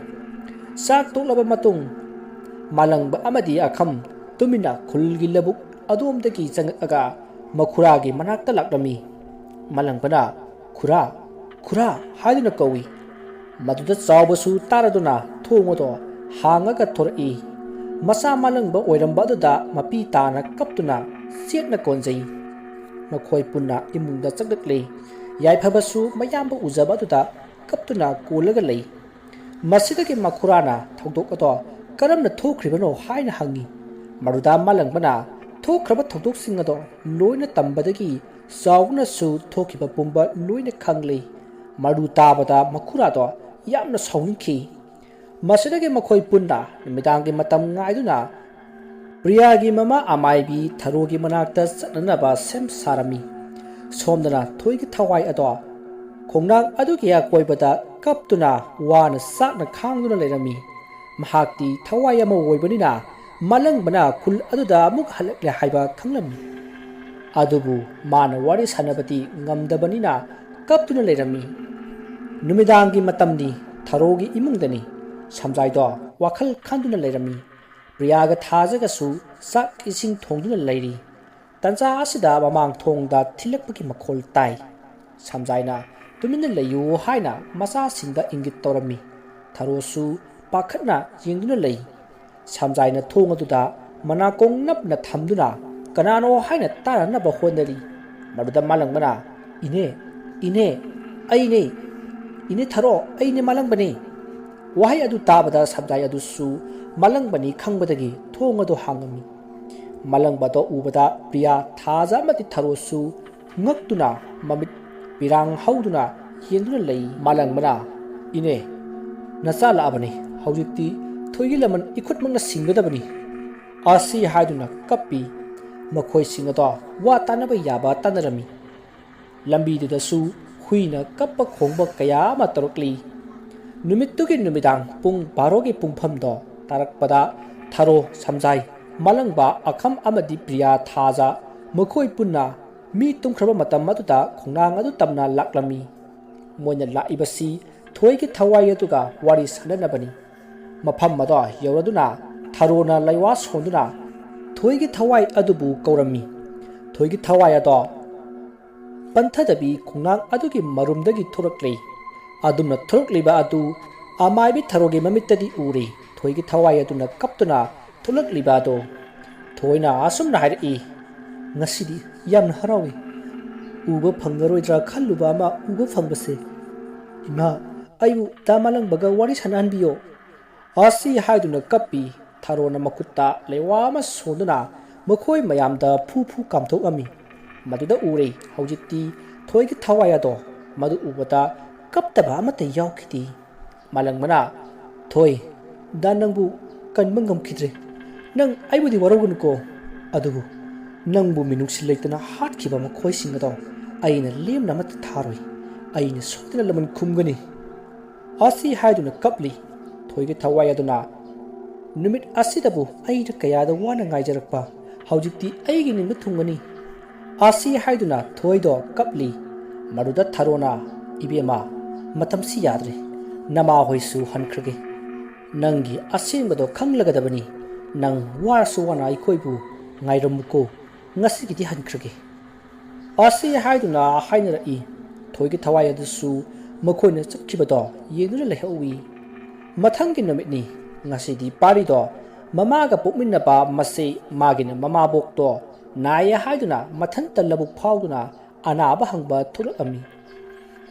ꯆꯥꯛ ꯇꯣꯛꯂꯕ ꯃꯇꯨꯡ ꯃꯥꯂꯪꯕ ꯑꯃꯗꯤ ꯑꯈꯝ ꯇꯨꯃꯤꯟꯅ ꯈꯨꯜꯒꯤ ꯂꯧꯕꯨꯛ ꯑꯗꯣꯝꯗꯒꯤ ꯆꯪꯉꯛꯑꯒ ꯃꯈꯨꯔꯥꯒꯤ ꯃꯅꯥꯛꯇ ꯂꯥꯛꯂꯝꯃꯤ꯫ ꯃꯥꯂꯪꯕꯅ ꯈꯨꯔꯥ ꯈꯨꯔꯥ ꯍꯥꯏꯗꯨꯅ ꯀꯧꯏ꯫ ꯃꯗꯨꯗ ꯆꯥꯎꯕꯁꯨ ꯇꯥꯔꯗꯨꯅ ꯊꯣꯡ ꯑꯗꯣ ꯍꯥꯡꯉꯒ ꯊꯣꯔꯛꯏ꯫ ꯃꯆꯥ ꯃꯥꯂꯪꯕ ꯑꯣꯏꯔꯝꯕ ꯑꯗꯨꯗ ꯃꯄꯤ ꯇꯥꯅ ꯀꯞꯇꯨꯅ ꯆꯦꯠꯅ ꯀꯣꯟꯖꯩ꯫ ꯃꯈꯣꯏ ꯄꯨꯟꯅ ꯏꯃꯨꯡꯗ ꯆꯪꯂꯛꯂꯤ꯫ ꯌꯥꯏꯐꯕꯁꯨ ꯃꯌꯥꯝꯕ ꯎꯖꯕ ꯑꯗꯨꯗ ꯀꯞꯇꯨꯅ ꯀꯣꯜꯂꯒ ꯂꯩ꯫ ꯃꯁꯤꯗꯒꯤ ꯃꯈꯨꯔꯥꯅ ꯊꯧꯗꯣꯛ ꯑꯗꯣ ꯀꯔꯝꯅ ꯊꯣꯛꯈ꯭ꯔꯤꯕꯅꯣ ꯍꯥꯏꯅ ꯍꯪꯉꯤ꯫ ꯃꯗꯨꯗ ꯃꯥꯂꯪꯕꯅ ꯊꯣꯛꯈ꯭ꯔꯕ ꯊꯧꯗꯣꯛꯁꯤꯡ ꯑꯗꯣ ꯂꯣꯏꯅ ꯇꯝꯕꯗꯒꯤ ꯆꯥꯎꯕꯅꯁꯨ ꯊꯣꯛꯈꯤꯕ ꯄꯨꯝꯕ ꯂꯣꯏꯅ ꯈꯪꯂꯤ꯫ ꯃꯗꯨ ꯇꯥꯕꯗ ꯃꯈꯨꯔꯥꯗꯣ ꯌꯥꯝꯅ ꯁꯥꯎꯅꯤꯡꯈꯤ꯫ ꯃꯁꯤꯗꯒꯤ ꯃꯈꯣꯏ ꯄꯨꯟꯅ ꯅꯨꯃꯤꯗꯥꯡꯒꯤ ꯃꯇꯝ ꯉꯥꯏꯗꯨꯅ ꯄ꯭ꯔꯤꯌꯥꯒꯤ ꯃꯃꯥ ꯑꯃꯥꯏꯕꯤ ꯊꯔꯣꯒꯤ ꯃꯅꯥꯛꯇ ꯆꯠꯅꯅꯕ ꯁꯦꯝ ꯁꯥꯔꯝꯃꯤ꯫ ꯁꯣꯝꯗꯅ ꯊꯣꯏꯒꯤ ꯊꯋꯥꯏ ꯑꯗꯣ ꯈꯣꯡꯅꯥꯡ ꯑꯗꯨꯒꯤ ꯑꯀꯣꯏꯕꯗ ꯀꯞꯇꯨꯅ ꯋꯥꯅ ꯆꯥꯛꯅ ꯈꯥꯡꯗꯨꯅ ꯂꯩꯔꯝꯃꯤ꯫ ꯃꯍꯥꯛꯇꯤ ꯊꯋꯥꯏ ꯑꯃ ꯑꯣꯏꯕꯅꯤꯅ ꯃꯥꯂꯪꯕꯅ ꯈꯨꯜ ꯑꯗꯨꯗ ꯑꯃꯨꯛ ꯍꯜꯂꯛꯂꯦ ꯍꯥꯏꯕ ꯈꯪꯂꯝꯃꯤ꯫ ꯑꯗꯨꯕꯨ ꯃꯥꯅ ꯋꯥꯔꯤ ꯁꯥꯟꯅꯕꯗꯤ ꯉꯝꯗꯕꯅꯤꯅ ꯀꯞꯇꯨꯅ ꯂꯩꯔꯝꯃꯤ꯫ ꯅꯨꯃꯤꯗꯥꯡꯒꯤ ꯃꯇꯝꯅꯤ꯫ ꯊꯔꯣꯒꯤ ꯏꯃꯨꯡꯗꯅꯤ꯫ ꯁꯝꯖꯥꯏꯗꯣ ꯋꯥꯈꯜ ꯈꯟꯗꯨꯅ ꯂꯩꯔꯝꯃꯤ꯫ ꯄ꯭ꯔꯤꯌꯥꯒ ꯊꯥꯖꯒꯁꯨ ꯆꯥꯛ ꯏꯁꯤꯡ ꯊꯣꯡꯗꯨꯅ ꯂꯩꯔꯤ꯫ ꯇꯟꯖꯥ ꯑꯁꯤꯗ ꯃꯃꯥꯡ ꯊꯣꯡꯗ ꯊꯤꯜꯂꯛꯄꯒꯤ ꯃꯈꯣꯜ ꯇꯥꯏ꯫ ꯁꯝꯖꯥꯏꯅ ꯇꯨꯃꯤꯟꯅ ꯂꯩꯌꯨ ꯍꯥꯏꯅ ꯃꯆꯥꯁꯤꯡꯗ ꯏꯪꯒꯤꯠ ꯇꯧꯔꯝꯃꯤ꯫ ꯊꯔꯣꯁꯨ ꯄꯥꯈꯠꯅ ꯌꯦꯡꯗꯨꯅ ꯂꯩ꯫ ꯁꯝꯖꯥꯏꯅ ꯊꯣꯡ ꯑꯗꯨꯗ ꯃꯅꯥꯀꯣꯡ ꯅꯞꯅ ꯊꯝꯗꯨꯅ ꯀꯅꯥꯅꯣ ꯍꯥꯏꯅ ꯇꯥꯅꯅꯕ ꯍꯣꯠꯅꯔꯤ꯫ ꯃꯗꯨꯗ ꯃꯥꯂꯪꯕꯅ ꯏꯅꯦ ꯏꯅꯦ ꯑꯩꯅꯦ ꯏꯅꯦ ꯊꯔꯣ ꯑꯩꯅꯦ ꯃꯥꯂꯪꯕꯅꯦ꯫ ꯋꯥꯍꯩ ꯑꯗꯨ ꯇꯥꯕꯗ ꯁꯝꯖꯥꯏ ꯑꯗꯨꯁꯨ ꯃꯥꯂꯪꯕꯅꯤ ꯈꯪꯕꯗꯒꯤ ꯊꯣꯡ ꯑꯗꯨ ꯍꯥꯡꯉꯝꯃꯤ꯫ ꯃꯥꯂꯪꯕꯗꯣ ꯎꯕꯗ ꯄ꯭ꯔꯤꯌꯥ ꯊꯥꯖ ꯑꯃꯗꯤ ꯊꯔꯣꯁꯨ ꯉꯛꯇꯨꯅ ꯃꯃꯤꯠ ꯄꯤꯔꯥꯡ ꯍꯧꯗꯨꯅ ꯌꯦꯡꯗꯨꯅ ꯂꯩ꯫ ꯃꯥꯂꯪꯕꯅ ꯏꯅꯦ ꯅꯆꯥ ꯂꯥꯛꯑꯕꯅꯤ꯫ ꯍꯧꯖꯤꯛꯇꯤ ꯊꯣꯏꯒꯤ ꯂꯃꯟ ꯏꯈꯨꯠꯃꯛꯅ ꯁꯤꯡꯒꯗꯕꯅꯤ ꯑꯁꯤ ꯍꯥꯏꯗꯨꯅ ꯀꯞꯄꯤ꯫ ꯃꯈꯣꯏꯁꯤꯡ ꯑꯗꯣ ꯋꯥ ꯇꯥꯟꯅꯕ ꯌꯥꯕ ꯇꯥꯟꯅꯔꯝꯃꯤ꯫ ꯂꯝꯕꯤꯗꯨꯗꯁꯨ ꯍꯨꯏꯅ ꯀꯞꯄ ꯈꯣꯡꯕ ꯀꯌా ꯑꯃ ꯇꯧꯔꯛꯂꯤ꯫ ꯅꯨꯃꯤꯠꯇꯨꯒꯤ ꯅꯨꯃꯤꯗꯥꯡ ꯄꯨꯡ 12ꯒꯤ ꯄꯨꯡꯐꯝꯗꯣ ꯇꯥꯔꯛꯄꯗ ꯊꯔꯣ ꯁꯝꯖꯥꯏ ꯃꯥꯂꯪꯕ ꯑꯈꯝ ꯑꯃꯗꯤ ꯄ꯭ꯔꯤꯌꯥ ꯊꯥꯖ ꯃꯈꯣꯏ ꯄꯨꯟꯅ ꯃꯤ ꯇꯨꯝꯈ꯭ꯔꯕ ꯃꯇꯝ ꯑꯗꯨꯗ ꯈꯣꯡꯅꯥꯡ ꯑꯗꯨ ꯇꯝꯅ ꯂꯥꯛꯂꯝꯃꯤ꯫ ꯃꯣꯏꯅ ꯂꯥꯛꯏꯕꯁꯤ ꯊꯣꯏꯒꯤ ꯊꯋꯥꯏ ꯑꯗꯨꯒ ꯋꯥꯔꯤ ꯁꯥꯟꯅꯅꯕꯅꯤ꯫ ꯃꯐꯝ ꯑꯗꯣ ꯌꯧꯔꯗꯨꯅ ꯊꯔꯣꯅ ꯂꯩꯋꯥ ꯁꯣꯟꯗꯨꯅ ꯊꯣꯏꯒꯤ ꯊꯋꯥꯏ ꯑꯗꯨꯕꯨ ꯀꯧꯔꯝꯃꯤ꯫ ꯊꯣꯏꯒꯤ ꯊꯋꯥꯏ ꯑꯗꯣ ꯄꯟꯊꯗꯕꯤ ꯈꯣꯡꯅꯥꯡ ꯑꯗꯨꯒꯤ ꯃꯔꯨꯝꯗꯒꯤ ꯊꯣꯔꯛꯂꯤ꯫ ꯑꯗꯨꯝꯅ ꯊꯣꯔꯛꯂꯤꯕ ꯑꯗꯨ ꯑꯃꯥꯏꯕꯤ ꯊꯔꯣꯒꯤ ꯃꯃꯤꯠꯇꯗꯤ ꯎꯔꯤ꯫ ꯊꯣꯏꯒꯤ ꯊꯋꯥꯏ ꯑꯗꯨꯅ ꯀꯞꯇꯨꯅ ꯊꯣꯛꯂꯛꯂꯤꯕ ꯑꯗꯣ ꯊꯣꯏꯅ ꯑꯁꯨꯝꯅ ꯍꯥꯏꯔꯛꯏ ꯉꯁꯤꯗꯤ ꯌꯥꯝꯅ ꯍꯔꯥꯎꯏ꯫ ꯎꯕ ꯐꯪꯉꯔꯣꯏꯗ꯭ꯔꯥ ꯈꯜꯂꯨꯕ ꯑꯃ ꯎꯕ ꯐꯪꯕꯁꯦ꯫ ꯏꯃꯥ ꯑꯩꯕꯨ ꯗꯥ ꯃꯥꯂꯪꯕꯒ ꯋꯥꯔꯤ ꯁꯥꯟꯅꯍꯟꯕꯤꯌꯣ ꯑꯁꯤ ꯍꯥꯏꯗꯨꯅ ꯀꯞꯄꯤ꯫ ꯊꯔꯣꯅ ꯃꯈꯨꯠꯇ ꯂꯩꯋꯥ ꯑꯃ ꯁꯣꯟꯗꯨꯅ ꯃꯈꯣꯏ ꯃꯌꯥꯝꯗ ꯐꯨ ꯐꯨ ꯀꯥꯝꯊꯣꯛꯑꯝꯃꯤ꯫ ꯃꯗꯨꯗ ꯎꯔꯦ ꯍꯧꯖꯤꯛꯇꯤ ꯊꯣꯏꯒꯤ ꯊꯋꯥꯏ ꯑꯗꯣ ꯃꯗꯨ ꯎꯕꯗ ꯀꯞꯇꯕ ꯑꯃꯠꯇ ꯌꯥꯎꯈꯤꯗꯦ꯫ ꯃꯥꯂꯪꯕꯅ ꯊꯣꯏ ꯗꯥ ꯅꯪꯕꯨ ꯀꯟꯕ ꯉꯝꯈꯤꯗ꯭ꯔꯦ꯫ ꯅꯪ ꯑꯩꯕꯨꯗꯤ ꯋꯥꯔꯧꯒꯅꯨꯀꯣ꯫ ꯑꯗꯨꯕꯨ ꯅꯪꯕꯨ ꯃꯤꯅꯨꯡꯁꯤ ꯂꯩꯇꯅ ꯍꯥꯠꯈꯤꯕ ꯃꯈꯣꯏꯁꯤꯡ ꯑꯗꯣ ꯑꯩꯅ ꯂꯦꯝꯅ ꯑꯃꯠꯇ ꯊꯥꯔꯣꯏ꯫ ꯑꯩꯅ ꯁꯣꯏꯗꯅ ꯂꯃꯟ ꯈꯨꯝꯒꯅꯤ ꯑꯁꯤ ꯍꯥꯏꯗꯨꯅ ꯀꯞꯂꯤ꯫ ꯊꯣꯏꯒꯤ ꯊꯋꯥꯏ ꯑꯗꯨꯅ ꯅꯨꯃꯤꯠ ꯑꯁꯤꯗꯕꯨ ꯑꯩꯅ ꯀꯌꯥꯗ ꯋꯥꯅ ꯉꯥꯏꯖꯔꯛꯄ ꯍꯧꯖꯤꯛꯇꯤ ꯑꯩꯒꯤ ꯅꯤꯡꯕ ꯊꯨꯡꯒꯅꯤ ꯑꯁꯤ ꯍꯥꯏꯗꯨꯅ ꯊꯣꯏꯗꯣ ꯀꯞꯂꯤ꯫ ꯃꯗꯨꯗ ꯊꯔꯣꯅ ꯏꯕꯦꯝꯃ ꯃꯇꯝꯁꯤ ꯌꯥꯗ꯭ꯔꯦ ꯅꯃꯥ ꯍꯣꯏꯁꯨ ꯍꯟꯈ꯭ꯔꯒꯦ꯫ ꯅꯪꯒꯤ ꯑꯁꯦꯡꯕꯗꯣ ꯈꯪꯂꯒꯗꯕꯅꯤ꯫ ꯅꯪ ꯋꯥꯔꯁꯨ ꯋꯥꯅ ꯑꯩꯈꯣꯏꯕꯨ ꯉꯥꯏꯔꯝꯃꯨꯀꯣ ꯉꯁꯤꯒꯤꯗꯤ ꯍꯟꯈ꯭ꯔꯒꯦ ꯑꯁꯤ ꯍꯥꯏꯗꯨꯅ ꯍꯥꯏꯅꯔꯛꯏ꯫ ꯊꯣꯏꯒꯤ ꯊꯋꯥꯏ ꯑꯗꯨꯁꯨ ꯃꯈꯣꯏꯅ ꯆꯠꯈꯤꯕꯗꯣ ꯌꯦꯡꯗꯨꯅ ꯂꯩꯍꯧꯏ꯫ ꯃꯊꯪꯒꯤ ꯅꯨꯃꯤꯠꯅꯤ꯫ ꯉꯁꯤꯗꯤ ꯄꯥꯔꯤꯗꯣ ꯃꯃꯥꯒ ꯄꯣꯛꯃꯤꯟꯅꯕ ꯃꯆꯦ ꯃꯥꯒꯤꯅ ꯃꯃꯥꯕꯣꯛꯇꯣ ꯅꯥꯏꯌꯦ ꯍꯥꯏꯗꯨꯅ ꯃꯊꯟꯇ ꯂꯧꯕꯨꯛ ꯐꯥꯎꯗꯨꯅ ꯑꯅꯥꯕ ꯍꯪꯕ ꯊꯣꯛꯂꯛꯑꯝꯃꯤ꯫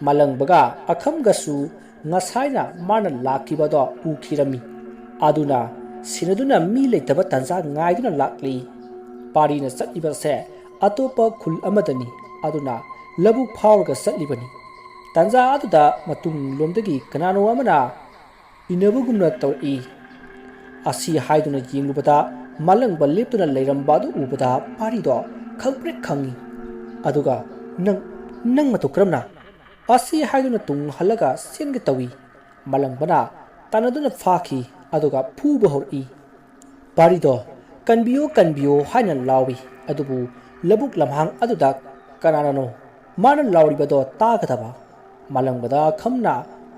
ꯃꯥꯂꯪꯕꯒ ꯑꯈꯝꯒꯁꯨ ꯉꯁꯥꯏꯅ ꯃꯥꯅ ꯂꯥꯛꯈꯤꯕꯗꯣ ꯎꯈꯤꯔꯝꯃꯤ꯫ ꯑꯗꯨꯅ ꯁꯤꯟꯅꯗꯨꯅ ꯃꯤ ꯂꯩꯇꯕ ꯇꯟꯖꯥ ꯉꯥꯏꯗꯨꯅ ꯂꯥꯛꯂꯤ꯫ ꯄꯥꯔꯤꯅ ꯆꯠꯂꯤꯕꯁꯦ ꯑꯇꯣꯞꯄ ꯈꯨꯜ ꯑꯃꯗꯅꯤ꯫ ꯑꯗꯨꯅ ꯂꯧꯕꯨꯛ ꯐꯥꯎꯔꯒ ꯆꯠꯂꯤꯕꯅꯤ꯫ ꯇꯥꯟꯖꯥ ꯑꯗꯨꯗ ꯃꯇꯨꯡ ꯂꯣꯝꯗꯒꯤ ꯀꯅꯥꯅꯣ ꯑꯃꯅ ꯏꯟꯅꯕꯒꯨꯝꯅ ꯇꯧꯔꯛꯏ꯫ ꯑꯁꯤ ꯍꯥꯏꯗꯨꯅ ꯌꯦꯡꯂꯨꯕꯗ ꯃꯥꯂꯪꯕ ꯂꯦꯞꯇꯨꯅ ꯂꯩꯔꯝꯕ ꯑꯗꯨ ꯎꯕꯗ ꯄꯥꯔꯤꯗꯣ ꯈꯪꯄ꯭ꯔꯦꯛ ꯈꯪꯏ꯫ ꯑꯗꯨꯒ ꯅꯪ ꯃꯇꯧ ꯀꯔꯝꯅ? ꯑꯁꯤ ꯍꯥꯏꯗꯨꯅ ꯇꯨꯡ ꯍꯜꯂꯒ ꯆꯦꯟꯒꯦ ꯇꯧꯏ꯫ ꯃꯥꯂꯪꯕꯅ ꯇꯥꯟꯅꯗꯨꯅ ꯐꯥꯈꯤ ꯑꯗꯨꯒ ꯐꯨꯕ ꯍꯧꯔꯛꯏ꯫ ꯄꯥꯔꯤꯗꯣ ꯀꯟꯕꯤꯌꯣ ꯀꯟꯕꯤꯌꯣ ꯍꯥꯏꯅ ꯂꯥꯎꯏ, ꯑꯗꯨꯕꯨ ꯂꯧꯕꯨꯛ ꯂꯝꯍꯥꯡ ꯑꯗꯨꯗ ꯀꯅꯥꯅꯅꯣ ꯃꯥꯅ ꯂꯥꯎꯔꯤꯕꯗꯣ ꯇꯥꯒꯗꯕ? ꯃꯥꯂꯪꯕꯗ ꯈꯝꯅ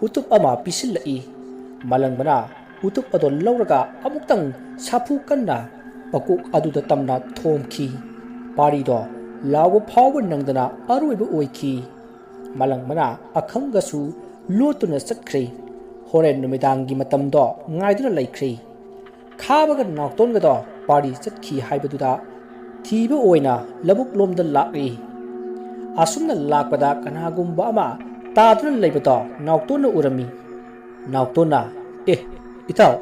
ꯎꯇꯨꯞ ꯑꯃ ꯄꯤꯁꯤꯜꯂꯛꯏ꯫ ꯃꯥꯂꯪꯕꯅ ꯎꯇꯨꯞ ꯑꯗꯣ ꯂꯧꯔꯒ ꯑꯃꯨꯛꯇꯪ ꯁꯥꯐꯨ ꯀꯟꯅ ꯃꯀꯣꯛ ꯑꯗꯨꯗ ꯇꯝꯅ ꯊꯣꯝꯈꯤ꯫ ꯄꯥꯔꯤꯗꯣ ꯂꯥꯎꯕ ꯐꯥꯎꯕ ꯅꯪꯗꯅ ꯑꯔꯣꯏꯕ ꯑꯣꯏꯈꯤ꯫ ꯃꯥꯂꯪꯕꯅ ꯑꯈꯝꯒꯁꯨ ꯂꯣꯠꯇꯨꯅ ꯆꯠꯈ꯭ꯔꯦ꯫ ꯍꯣꯔꯦꯟ ꯅꯨꯃꯤꯗꯥꯡꯒꯤ ꯃꯇꯝꯗꯣ ꯉꯥꯏꯗꯨꯅ ꯂꯩꯈ꯭ꯔꯦ꯫ ꯈꯥꯕꯒ ꯅꯥꯎꯇꯣꯟꯒꯗꯣ ꯄꯥꯔꯤ ꯆꯠꯈꯤ ꯍꯥꯏꯕꯗꯨꯗ ꯊꯤꯕ ꯑꯣꯏꯅ ꯂꯧꯕꯨꯛ ꯂꯣꯝꯗ ꯂꯥꯛꯏ꯫ ꯑꯁꯨꯝꯅ ꯂꯥꯛꯄꯗ ꯀꯅꯥꯒꯨꯝꯕ ꯑꯃ ꯇꯥꯗꯨꯅ ꯂꯩꯕꯗꯣ ꯅꯥꯎꯇꯣꯟꯅ ꯎꯔꯝꯃꯤ꯫ ꯅꯥꯎꯇꯣꯟꯅ ꯏꯇꯥꯎ,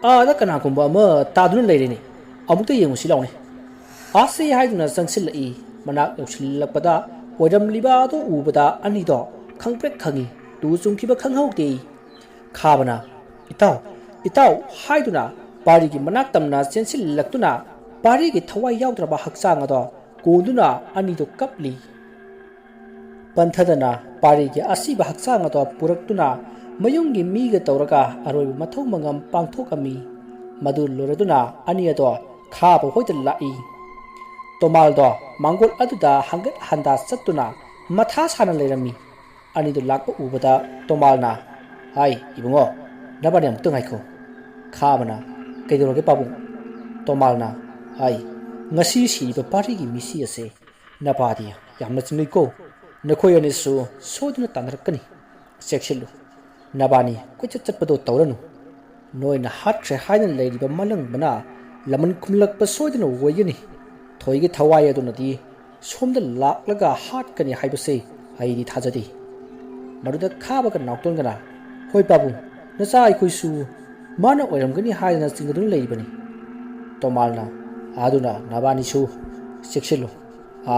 ꯑꯥꯗ ꯀꯅꯥꯒꯨꯝꯕ ꯑꯃ ꯇꯥꯗꯨꯅ ꯂꯩꯔꯦꯅꯦ, ꯑꯃꯨꯛꯇ ꯌꯦꯡꯉꯨꯁꯤ ꯂꯥꯎꯅꯦ꯫ ꯑꯁꯤ ꯍꯥꯏꯗꯨꯅ ꯆꯪꯁꯤꯜꯂꯛꯏ꯫ ꯃꯅꯥꯛ ꯌꯧꯁꯤꯜꯂꯛꯄꯗ ꯑꯣꯏꯔꯝꯂꯤꯕ ꯑꯗꯨ ꯎꯕꯗ ꯑꯅꯤꯗꯣ ꯈꯪꯄ꯭ꯔꯦꯛ ꯈꯪꯏ, ꯇꯨ ꯆꯨꯡꯈꯤꯕ ꯈꯪꯍꯧꯗꯦ꯫ ꯈꯥꯕꯅ ꯏꯇꯥꯎ ꯍꯥꯏꯗꯨꯅ ꯄꯥꯔꯤꯒꯤ ꯃꯅꯥꯛ ꯇꯝꯅ ꯆꯦꯟꯁꯤꯜꯂꯛꯇꯨꯅ ꯄꯥꯔꯤꯒꯤ ꯊꯋꯥꯏ ꯌꯥꯎꯗ꯭ꯔꯕ ꯍꯛꯆꯥꯡ ꯑꯗꯣ ꯀꯣꯟꯗꯨꯅ ꯑꯅꯤꯗꯣ ꯀꯞꯂꯤ꯫ ꯄꯟꯊꯗꯅ ꯄꯥꯔꯤꯒꯤ ꯑꯁꯤꯕ ꯍꯛꯆꯥꯡ ꯑꯗꯣ ꯄꯨꯔꯛꯇꯨꯅ ꯃꯌꯨꯝꯒꯤ ꯃꯤꯒ ꯇꯧꯔꯒ ꯑꯔꯣꯏꯕ ꯃꯊꯧ ꯃꯉꯝ ꯄꯥꯡꯊꯣꯛꯑꯝꯃꯤ꯫ ꯃꯗꯨ ꯂꯣꯏꯔꯗꯨꯅ ꯑꯅꯤ ꯑꯗꯣ ꯈꯥꯕ ꯍꯣꯏꯗ ꯂꯥꯛꯏ꯫ ꯇꯣꯃꯥꯜꯗꯣ ꯃꯥꯡꯒꯣꯜ ꯑꯗꯨꯗ ꯍꯪꯒꯠ ꯍꯟꯗꯥ ꯆꯠꯇꯨꯅ ꯃꯊꯥ ꯁꯥꯅ ꯂꯩꯔꯝꯃꯤ꯫ ꯑꯅꯤꯗꯨ ꯂꯥꯛꯄ ꯎꯕꯗ ꯇꯣꯃꯥꯜꯅ "ꯍꯥꯏ ꯏꯕꯨꯡꯉꯣ, ꯅꯕꯥꯅꯤ ꯑꯃꯨꯛꯇ ꯉꯥꯏꯈꯣ." ꯈꯥꯕꯅ "ꯀꯩꯗꯧꯔꯒꯦ ꯄꯥꯕꯨꯡ?" ꯇꯣꯃꯥꯜꯅ "ꯍꯥꯏ, ꯉꯁꯤ ꯁꯤꯔꯤꯕ ꯄꯥꯔꯤꯒꯤ ꯃꯤꯁꯤ ꯑꯁꯦ ꯅꯄꯥꯗꯤ ꯌꯥꯝꯅ ꯆꯤꯡꯅꯩꯀꯣ꯫ ꯅꯈꯣꯏ ꯑꯅꯤꯁꯨ ꯁꯣꯏꯗꯨꯅ ꯇꯥꯟꯅꯔꯛꯀꯅꯤ꯫ ꯆꯦꯛꯁꯤꯜꯂꯨ, ꯅꯕꯥꯅꯤ ꯀꯣꯏꯆꯠ ꯆꯠꯄꯗꯣ ꯇꯧꯔꯅꯨ꯫ ꯅꯣꯏꯅ ꯍꯥꯠꯈ꯭ꯔꯦ ꯍꯥꯏꯅ ꯂꯩꯔꯤꯕ ꯃꯥꯂꯪꯕꯅ ꯂꯃꯟ ꯈꯨꯝꯂꯛꯄ ꯁꯣꯏꯗꯅ ꯑꯣꯏꯒꯅꯤ꯫ ꯊꯣꯏꯒꯤ ꯊꯋꯥꯏ ꯑꯗꯨꯅꯗꯤ ꯁꯣꯝꯗ ꯂꯥꯛꯂꯒ ꯍꯥꯠꯀꯅꯤ ꯍꯥꯏꯕꯁꯦ ꯑꯩꯗꯤ ꯊꯥꯖꯗꯦ." ꯃꯗꯨꯗ ꯈꯥꯕꯒ ꯅꯥꯎꯇꯣꯟꯒꯅ "ꯍꯣꯏ ꯄꯥꯕꯨꯡ, ꯅꯆꯥ ꯑꯩꯈꯣꯏꯁꯨ ꯃꯥꯅ ꯑꯣꯏꯔꯝꯒꯅꯤ ꯍꯥꯏꯗꯅ ꯆꯤꯡꯅꯗꯨꯅ ꯂꯩꯔꯤꯕꯅꯤ." ꯇꯣꯃꯥꯜꯅ "ꯑꯗꯨꯅ ꯅꯕꯥꯅꯤꯁꯨ ꯆꯦꯛꯁꯤꯜꯂꯨ꯫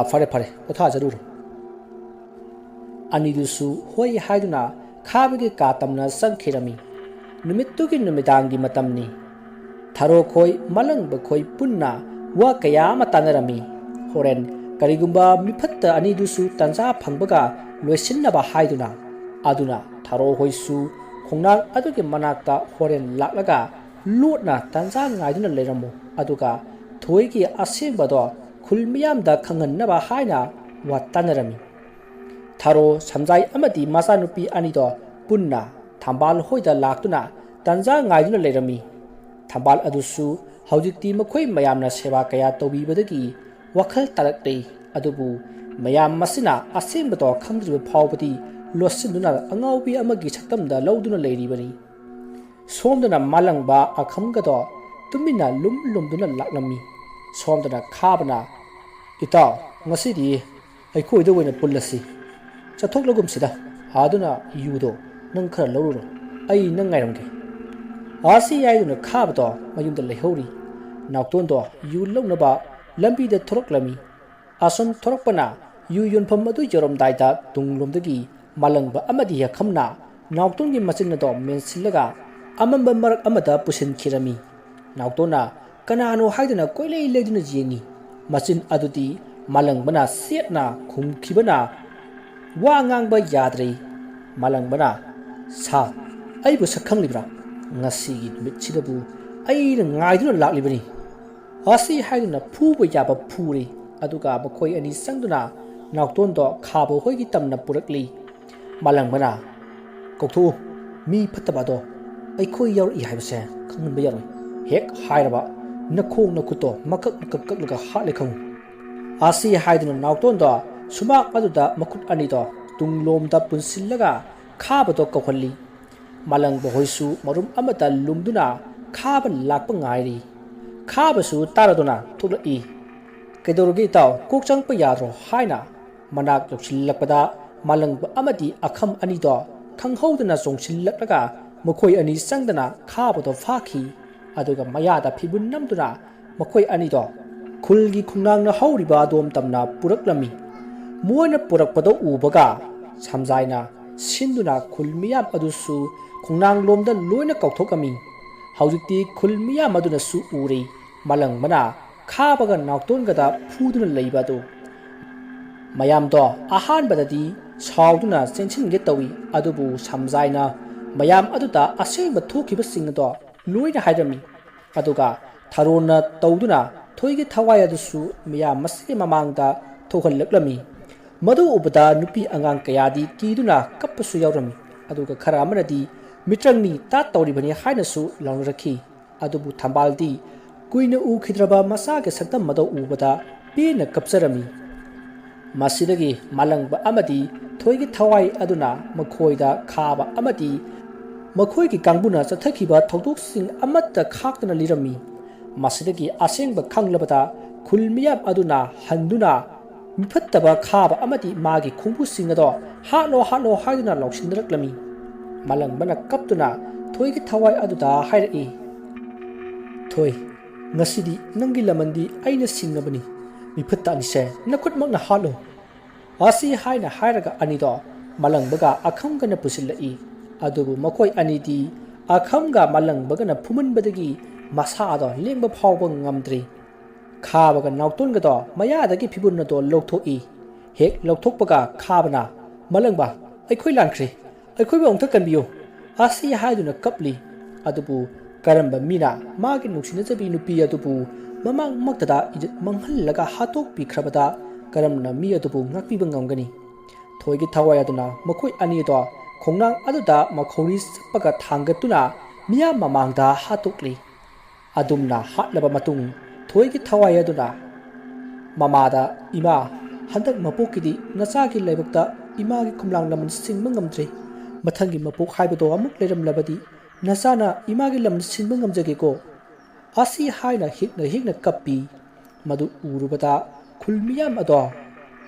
ꯐꯔꯦ ꯄꯣꯊꯥꯖꯔꯨꯔꯣ." ꯑꯅꯤꯗꯨꯁꯨ ꯍꯣꯏ ꯍꯥꯏꯗꯨꯅ ꯈꯥꯕꯒꯤ ꯀꯥ ꯇꯝꯅ ꯆꯪꯈꯤꯔꯝꯃꯤ꯫ ꯅꯨꯃꯤꯠꯇꯨꯒꯤ ꯅꯨꯃꯤꯗꯥꯡꯒꯤ ꯃꯇꯝꯅꯤ꯫ ꯊꯥꯔꯣ ꯈꯣꯏ ꯃꯥꯂꯪꯕ ꯈꯣꯏ ꯄꯨꯟꯅ ꯋꯥ ꯀꯌꯥ ꯑꯃ ꯇꯥꯟꯅꯔꯝꯃꯤ꯫ ꯍꯣꯔꯦꯟ ꯀꯔꯤꯒꯨꯝꯕ ꯃꯤꯐꯠꯇ ꯑꯅꯤꯗꯨꯁꯨ ꯇꯥꯟꯖꯥ ꯐꯪꯕꯒ ꯂꯣꯏꯁꯤꯟꯅꯕ ꯍꯥꯏꯗꯨꯅ꯫ ꯑꯗꯨꯅ ꯊꯥꯔꯣ ꯍꯣꯏꯁꯨ ꯈꯣꯡꯅꯥꯡ ꯑꯗꯨꯒꯤ ꯃꯅꯥꯛꯇ ꯍꯣꯔꯦꯟ ꯂꯥꯛꯂꯒ ꯂꯣꯠꯅ ꯇꯥꯟꯖꯥ ꯉꯥꯏꯗꯨꯅ ꯂꯩꯔꯝꯃꯨ, ꯑꯗꯨꯒ ꯊꯣꯏꯒꯤ ꯑꯁꯦꯡꯕꯗꯣ ꯈꯨꯜ ꯃꯤꯌꯥꯝꯗ ꯈꯪꯍꯟꯅꯕ ꯍꯥꯏꯅ ꯋꯥ ꯇꯥꯟꯅꯔꯝꯃꯤ꯫ ꯊꯥꯔꯣ, ꯁꯝꯖꯥꯏ ꯑꯃꯗꯤ ꯃꯆꯥꯅꯨꯄꯤ ꯑꯅꯤꯗꯣ ꯄꯨꯟꯅ ꯊꯝꯕꯥꯜ ꯍꯣꯏꯗ ꯂꯥꯛꯇꯨꯅ ꯇꯥꯟꯖꯥ ꯉꯥꯏꯗꯨꯅ ꯂꯩꯔꯝꯃꯤ꯫ ꯊꯝꯕꯥꯜ ꯑꯗꯨꯁꯨ ꯍꯧꯖꯤꯛꯇꯤ ꯃꯈꯣꯏ ꯃꯌꯥꯝꯅ ꯁꯦꯕꯥ ꯀꯌꯥ ꯇꯧꯕꯤꯕꯗꯒꯤ ꯋꯥꯈꯜ ꯇꯥꯔꯛꯂꯦ꯫ ꯑꯗꯨꯕꯨ ꯃꯌꯥꯝ ꯃꯁꯤꯅ ꯑꯁꯦꯡꯕꯗꯣ ꯈꯪꯗ꯭ꯔꯤꯕ ꯐꯥꯎꯕꯗꯤ ꯂꯣꯠꯁꯤꯟꯗꯨꯅ ꯑꯉꯥꯎꯕꯤ ꯑꯃꯒꯤ ꯁꯛꯇꯝꯗ ꯂꯧꯗꯨꯅ ꯂꯩꯔꯤꯕꯅꯤ꯫ ꯁꯣꯝꯗꯅ ꯃꯥꯂꯪꯕ ꯑꯈꯝꯒꯗꯣ ꯇꯨꯃꯤꯟꯅ ꯂꯨꯝꯗꯨꯅ ꯂꯥꯛꯂꯝꯃꯤ꯫ ꯁꯣꯝꯗꯅ ꯈꯥꯕꯅ "ꯏꯇꯥꯎ, ꯉꯁꯤꯗꯤ ꯑꯩꯈꯣꯏꯗ ꯑꯣꯏꯅ ꯄꯨꯜꯂꯁꯤ꯫ ꯆꯠꯊꯣꯛꯂꯒꯨꯝꯁꯤꯗ, ꯑꯗꯨꯅ ꯌꯨꯗꯣ ꯅꯪ ꯈꯔ ꯂꯧꯔꯨꯔꯣ, ꯑꯩ ꯅꯪ ꯉꯥꯏꯔꯝꯒꯦ." ꯑꯁꯤ ꯌꯥꯏꯗꯨꯅ ꯈꯥꯕꯗꯣ ꯃꯌꯨꯝꯗ ꯂꯩꯍꯧꯔꯤ꯫ ꯅꯥꯎꯇꯣꯟꯗꯣ ꯌꯨ ꯂꯧꯅꯕ ꯂꯝꯕꯤꯗ ꯊꯣꯔꯛꯂꯝꯃꯤ꯫ ꯑꯁꯨꯝ ꯊꯣꯔꯛꯄꯅ ꯌꯨ ꯌꯣꯟꯐꯝ ꯑꯗꯨ ꯌꯧꯔꯝꯗꯥꯏꯗ ꯇꯨꯡꯂꯣꯝꯗꯒꯤ ꯃꯥꯂꯪꯕ ꯑꯃꯗꯤ ꯑꯈꯝꯅ ꯅꯥꯎꯇꯣꯟꯒꯤ ꯃꯆꯤꯟ ꯑꯗꯣ ꯃꯦꯟꯁꯤꯜꯂꯒ ꯑꯃꯝꯕ ꯃꯔꯛ ꯑꯃꯗ ꯄꯨꯁꯤꯟꯈꯤꯔꯝꯃꯤ꯫ ꯅꯥꯎꯇꯣꯟꯅ ꯀꯅꯥꯅꯣ ꯍꯥꯏꯗꯨꯅ ꯀꯣꯏꯂꯩ ꯂꯩꯗꯨꯅ ꯌꯦꯡꯉꯤ꯫ ꯃꯆꯤꯟ ꯑꯗꯨꯗꯤ ꯃꯥꯂꯪꯕꯅ ꯆꯦꯠꯅ ꯈꯨꯝꯈꯤꯕꯅ ꯋꯥ ꯉꯥꯡꯕ ꯌꯥꯗ꯭ꯔꯦ꯫ ꯃꯥꯂꯪꯕꯅ "ꯁꯥ, ꯑꯩꯕꯨ ꯁꯛ ꯈꯪꯂꯤꯕ꯭ꯔꯥ? ꯉꯁꯤꯒꯤ ꯅꯨꯃꯤꯠꯁꯤꯗꯕꯨ ꯑꯩꯅ ꯉꯥꯏꯗꯨꯅ ꯂꯥꯛꯂꯤꯕꯅꯤ." ꯑꯁꯤ ꯍꯥꯏꯗꯨꯅ ꯐꯨꯕ ꯌꯥꯕ ꯐꯨꯔꯦ꯫ ꯑꯗꯨꯒ ꯃꯈꯣꯏ ꯑꯅꯤ ꯆꯪꯗꯨꯅ ꯅꯥꯎꯇꯣꯟꯗꯣ ꯈꯥꯕ ꯍꯣꯏꯒꯤ ꯇꯝꯅ ꯄꯨꯔꯛꯂꯤ꯫ ꯃꯥꯂꯪꯕꯅ "ꯀꯧꯊꯣꯛꯎ, ꯃꯤ ꯐꯠꯇꯕ ꯑꯗꯣ ꯑꯩꯈꯣꯏ ꯌꯥꯎꯔꯛꯏ ꯍꯥꯏꯕꯁꯦ ꯈꯪꯍꯟꯕ ꯌꯥꯔꯣꯏ꯫ ꯍꯦꯛ ꯍꯥꯏꯔꯕ ꯅꯈꯣꯡ ꯅꯈꯨꯠꯇꯣ ꯃꯀꯛ ꯀꯛꯂꯒ ꯍꯥꯠꯂꯦ ꯈꯪꯉꯨ." ꯑꯁꯤ ꯍꯥꯏꯗꯨꯅ ꯅꯥꯎꯇꯣꯟꯗꯣ ꯁꯨꯃꯥꯡ ꯑꯗꯨꯗ ꯃꯈꯨꯠ ꯑꯅꯤꯗꯣ ꯇꯨꯡꯂꯣꯝꯗ ꯄꯨꯟꯁꯤꯜꯂꯒ ꯈꯥꯕꯗꯣ ꯀꯧꯍꯜꯂꯤ꯫ ꯃꯥꯂꯪꯕ ꯍꯣꯏꯁꯨ ꯃꯔꯨꯝ ꯑꯃꯗ ꯂꯨꯝꯗꯨꯅ ꯈꯥꯕ ꯂꯥꯛꯄ ꯉꯥꯏꯔꯤ꯫ ꯈꯥꯕꯁꯨ ꯇꯥꯔꯗꯨꯅ ꯊꯣꯛꯂꯛꯏ꯫ "ꯀꯩꯗꯧꯔꯒꯦ ꯏꯇꯥꯎ, ꯀꯣꯛ ꯆꯪꯉꯛꯄ ꯌꯥꯗ꯭ꯔꯣ?" ꯍꯥꯏꯅ ꯃꯅꯥꯛ ꯌꯧꯁꯤꯜꯂꯛꯄꯗ ꯃꯥꯂꯪꯕ ꯑꯃꯗꯤ ꯑꯈꯝ ꯑꯅꯤꯗꯣ ꯈꯪꯍꯧꯗꯅ ꯆꯣꯡꯁꯤꯜꯂꯛꯂꯒ ꯃꯈꯣꯏ ꯑꯅꯤ ꯆꯪꯗꯅ ꯈꯥꯕꯗꯣ ꯐꯥꯈꯤ꯫ ꯑꯗꯨꯒ ꯃꯌꯥꯗ ꯐꯤꯕꯨꯟ ꯅꯝꯗꯨꯅ ꯃꯈꯣꯏ ꯑꯅꯤꯗꯣ ꯈꯨꯜꯒꯤ ꯈꯨꯡꯅꯥꯡꯅ ꯍꯧꯔꯤꯕ ꯑꯗꯣꯝ ꯇꯝꯅ ꯄꯨꯔꯛꯂꯝꯃꯤ꯫ ꯃꯣꯏꯅ ꯄꯨꯔꯛꯄꯗꯣ ꯎꯕꯒ ꯁꯝꯖꯥꯏꯅ ꯁꯤꯟꯗꯨꯅ ꯈꯨꯜ ꯃꯤꯌꯥꯝ ꯑꯗꯨꯁꯨ ꯈꯣꯡꯅꯥꯡ ꯂꯣꯝꯗ ꯂꯣꯏꯅ ꯀꯧꯊꯣꯛꯑꯝꯃꯤ ꯍꯧꯖꯤꯛꯇꯤ ꯈꯨꯜ ꯃꯤꯌꯥꯝ ꯑꯗꯨꯅꯁꯨ ꯎꯔꯦ ꯃꯂꯪꯕꯅ ꯈꯥꯕꯒ ꯅꯥꯎꯇꯣꯟꯒꯗ ꯐꯨꯗꯨꯅ ꯂꯩꯕ ꯑꯗꯨ ꯃꯌꯥꯝꯗꯣ ꯑꯍꯥꯟꯕꯗꯗꯤ ꯁꯥꯎꯗꯨꯅ ꯆꯦꯟꯁꯤꯟꯒꯦ ꯇꯧꯏ ꯑꯗꯨꯕꯨ ꯁꯝꯖꯥꯏꯅ ꯃꯌꯥꯝ ꯑꯗꯨꯗ ꯑꯁꯦꯡꯕ ꯊꯣꯛꯈꯤꯕꯁꯤꯡ ꯑꯗꯣ ꯂꯣꯏꯅ ꯍꯥꯏꯔꯝꯃꯤ ꯑꯗꯨꯒ ꯊꯔꯣꯅ ꯇꯧꯗꯨꯅ ꯊꯣꯏꯒꯤ ꯊꯋꯥꯏ ꯑꯗꯨꯁꯨ ꯃꯤꯌꯥꯝ ꯃꯁꯤꯒꯤ ꯃꯃꯥꯡꯗ ꯊꯣꯛꯍꯜꯂꯛꯂꯝꯃꯤ ꯃꯗꯨ ꯎꯕꯗ ꯅꯨꯄꯤ ꯑꯉꯥꯡ ꯀꯌꯥꯗꯤ ꯀꯤꯗꯨꯅ ꯀꯞꯄꯁꯨ ꯌꯥꯎꯔꯝꯃꯤ ꯑꯗꯨꯒ ꯈꯔ ꯑꯃꯅꯗꯤ ꯃꯤꯇ꯭ꯔꯪꯅꯤ ꯇꯥꯠ ꯇꯧꯔꯤꯕꯅꯤ ꯍꯥꯏꯅꯁꯨ ꯂꯥꯎꯅꯔꯛꯈꯤ ꯑꯗꯨꯕꯨ ꯊꯝꯕꯥꯜꯗꯤ ꯀꯨꯏꯅ ꯎꯈꯤꯗ꯭ꯔꯕ ꯃꯆꯥꯒꯤ ꯁꯛꯇꯝ ꯑꯗꯨ ꯎꯕꯗ ꯄꯦꯟꯅ ꯀꯞꯆꯔꯝꯃꯤ ꯃꯁꯤꯗꯒꯤ ꯃꯥꯂꯪꯕ ꯑꯃꯗꯤ ꯊꯣꯏꯒꯤ ꯊꯋꯥꯏ ꯑꯗꯨꯅ ꯃꯈꯣꯏꯗ ꯈꯥꯕ ꯑꯃꯗꯤ ꯃꯈꯣꯏꯒꯤ ꯀꯥꯡꯕꯨꯅ ꯆꯠꯊꯈꯤꯕ ꯊꯧꯗꯣꯛꯁꯤꯡ ꯑꯃꯠꯇ ꯈꯥꯛꯇꯅ ꯂꯤꯔꯝꯃꯤ ꯃꯁꯤꯗꯒꯤ ꯑꯁꯦꯡꯕ ꯈꯪꯂꯕꯗ ꯈꯨꯜ ꯃꯤꯌꯥꯝ ꯑꯗꯨꯅ ꯍꯟꯗꯨꯅ ꯃꯤꯐꯠꯇꯕ ꯈꯥꯕ ꯑꯃꯗꯤ ꯃꯥꯒꯤ ꯈꯣꯡꯕꯨꯁꯤꯡ ꯑꯗꯣ ꯍꯥꯠꯂꯣ ꯍꯥꯠꯂꯣ ꯍꯥꯏꯗꯨꯅ ꯂꯥꯎꯁꯤꯟꯅꯔꯛꯂꯝꯃꯤ ꯃꯥꯂꯪꯕꯅ ꯀꯞꯇꯨꯅ ꯊꯣꯏꯒꯤ ꯊꯋꯥꯏ ꯑꯗꯨꯗ ꯍꯥꯏꯔꯛꯏ ꯊꯣꯏ ꯉꯁꯤꯗꯤ ꯅꯪꯒꯤ ꯂꯃꯟꯗꯤ ꯑꯩꯅ ꯁꯤꯡꯅꯕꯅꯤ ꯃꯤꯐꯠꯇ ꯑꯅꯤꯁꯦ ꯅꯈꯨꯠꯃꯛꯅ ꯍꯥꯠꯂꯣ ꯑꯁꯤ ꯍꯥꯏꯅ ꯍꯥꯏꯔꯒ ꯑꯅꯤꯗꯣ ꯃꯥꯂꯪꯕꯒ ꯑꯈꯝꯒꯅ ꯄꯨꯁꯤꯜꯂꯛꯏ ꯑꯗꯨꯕꯨ ꯃꯈꯣꯏ ꯑꯅꯤꯗꯤ ꯑꯈꯝꯒ ꯃꯥꯂꯪꯕꯒꯅ ꯐꯨꯃꯟꯕꯗꯒꯤ ꯃꯁꯥꯗꯣ ꯂꯦꯡꯕ ꯐꯥꯎꯕ ꯉꯝꯗ꯭ꯔꯤ ꯈꯥꯕꯒ ꯅꯥꯎꯇꯣꯟꯒꯗꯣ ꯃꯌꯥꯗꯒꯤ ꯐꯤꯕꯨꯟ ꯑꯗꯣ ꯂꯧꯊꯣꯛꯏ ꯍꯦꯛ ꯂꯧꯊꯣꯛꯄꯒ ꯈꯥꯕꯅ ꯃꯥꯂꯪꯕ ꯑꯩꯈꯣꯏ ꯂꯥꯟꯈ꯭ꯔꯦ ꯑꯩꯈꯣꯏꯕꯨ ꯑꯃꯨꯛꯇ ꯀꯟꯕꯤꯌꯨ ꯑꯁꯤ ꯍꯥꯏꯗꯨꯅ ꯀꯞꯂꯤ ꯑꯗꯨꯕꯨ ꯀꯔꯝꯕ ꯃꯤꯅ ꯃꯥꯒꯤ ꯅꯨꯡꯁꯤꯅꯖꯕꯤ ꯅꯨꯄꯤ ꯑꯗꯨꯕꯨ ꯃꯃꯥꯡꯃꯛꯇꯗ ꯏꯖꯠ ꯃꯥꯡꯍꯜꯂꯒ ꯍꯥꯠꯇꯣꯛꯄꯤꯈ꯭ꯔꯕꯗ ꯀꯔꯝꯅ ꯃꯤ ꯑꯗꯨꯕꯨ ꯉꯥꯛꯄꯤꯕ ꯉꯝꯒꯅꯤ ꯊꯣꯏꯒꯤ ꯊꯋꯥꯏ ꯑꯗꯨꯅ ꯃꯈꯣꯏ ꯑꯅꯤꯗꯣ ꯈꯣꯡꯅꯥꯡ ꯑꯗꯨꯗ ꯃꯈꯧꯔꯤ ꯆꯞꯄꯒ ꯊꯥꯡꯒꯠꯇꯨꯅ ꯃꯤꯌꯥꯝ ꯃꯃꯥꯡꯗ ꯍꯥꯠꯇꯣꯛꯂꯤ ꯑꯗꯨꯝꯅ ꯍꯥꯠꯂꯕ ꯃꯇꯨꯡ ꯊꯣꯏꯒꯤ ꯊꯋꯥꯏ ꯑꯗꯨꯅ ꯃꯃꯥꯗ ꯏꯃꯥ ꯍꯟꯗꯛ ꯃꯄꯣꯛꯀꯤꯗꯤ ꯅꯆꯥꯒꯤ ꯂꯥꯏꯕꯛꯇ ꯏꯃꯥꯒꯤ ꯈꯨꯝꯂꯥꯡ ꯂꯃꯟ ꯁꯤꯟꯕ ꯉꯝꯗ꯭ꯔꯦ ꯃꯊꯪꯒꯤ ꯃꯄꯣꯛ ꯍꯥꯏꯕꯗꯣ ꯑꯃꯨꯛ ꯂꯩꯔꯝꯂꯕꯗꯤ ꯅꯆꯥꯅ ꯏꯃꯥꯒꯤ ꯂꯃꯟ ꯁꯤꯟꯕ ꯉꯝꯖꯒꯦꯀꯣ ꯑꯁꯤ ꯍꯥꯏꯅ ꯍꯤꯛꯅ ꯍꯤꯛꯅ ꯀꯞꯄꯤ ꯃꯗꯨ ꯎꯔꯨꯕꯗ ꯈꯨꯜ ꯃꯤꯌꯥꯝ ꯑꯗꯣ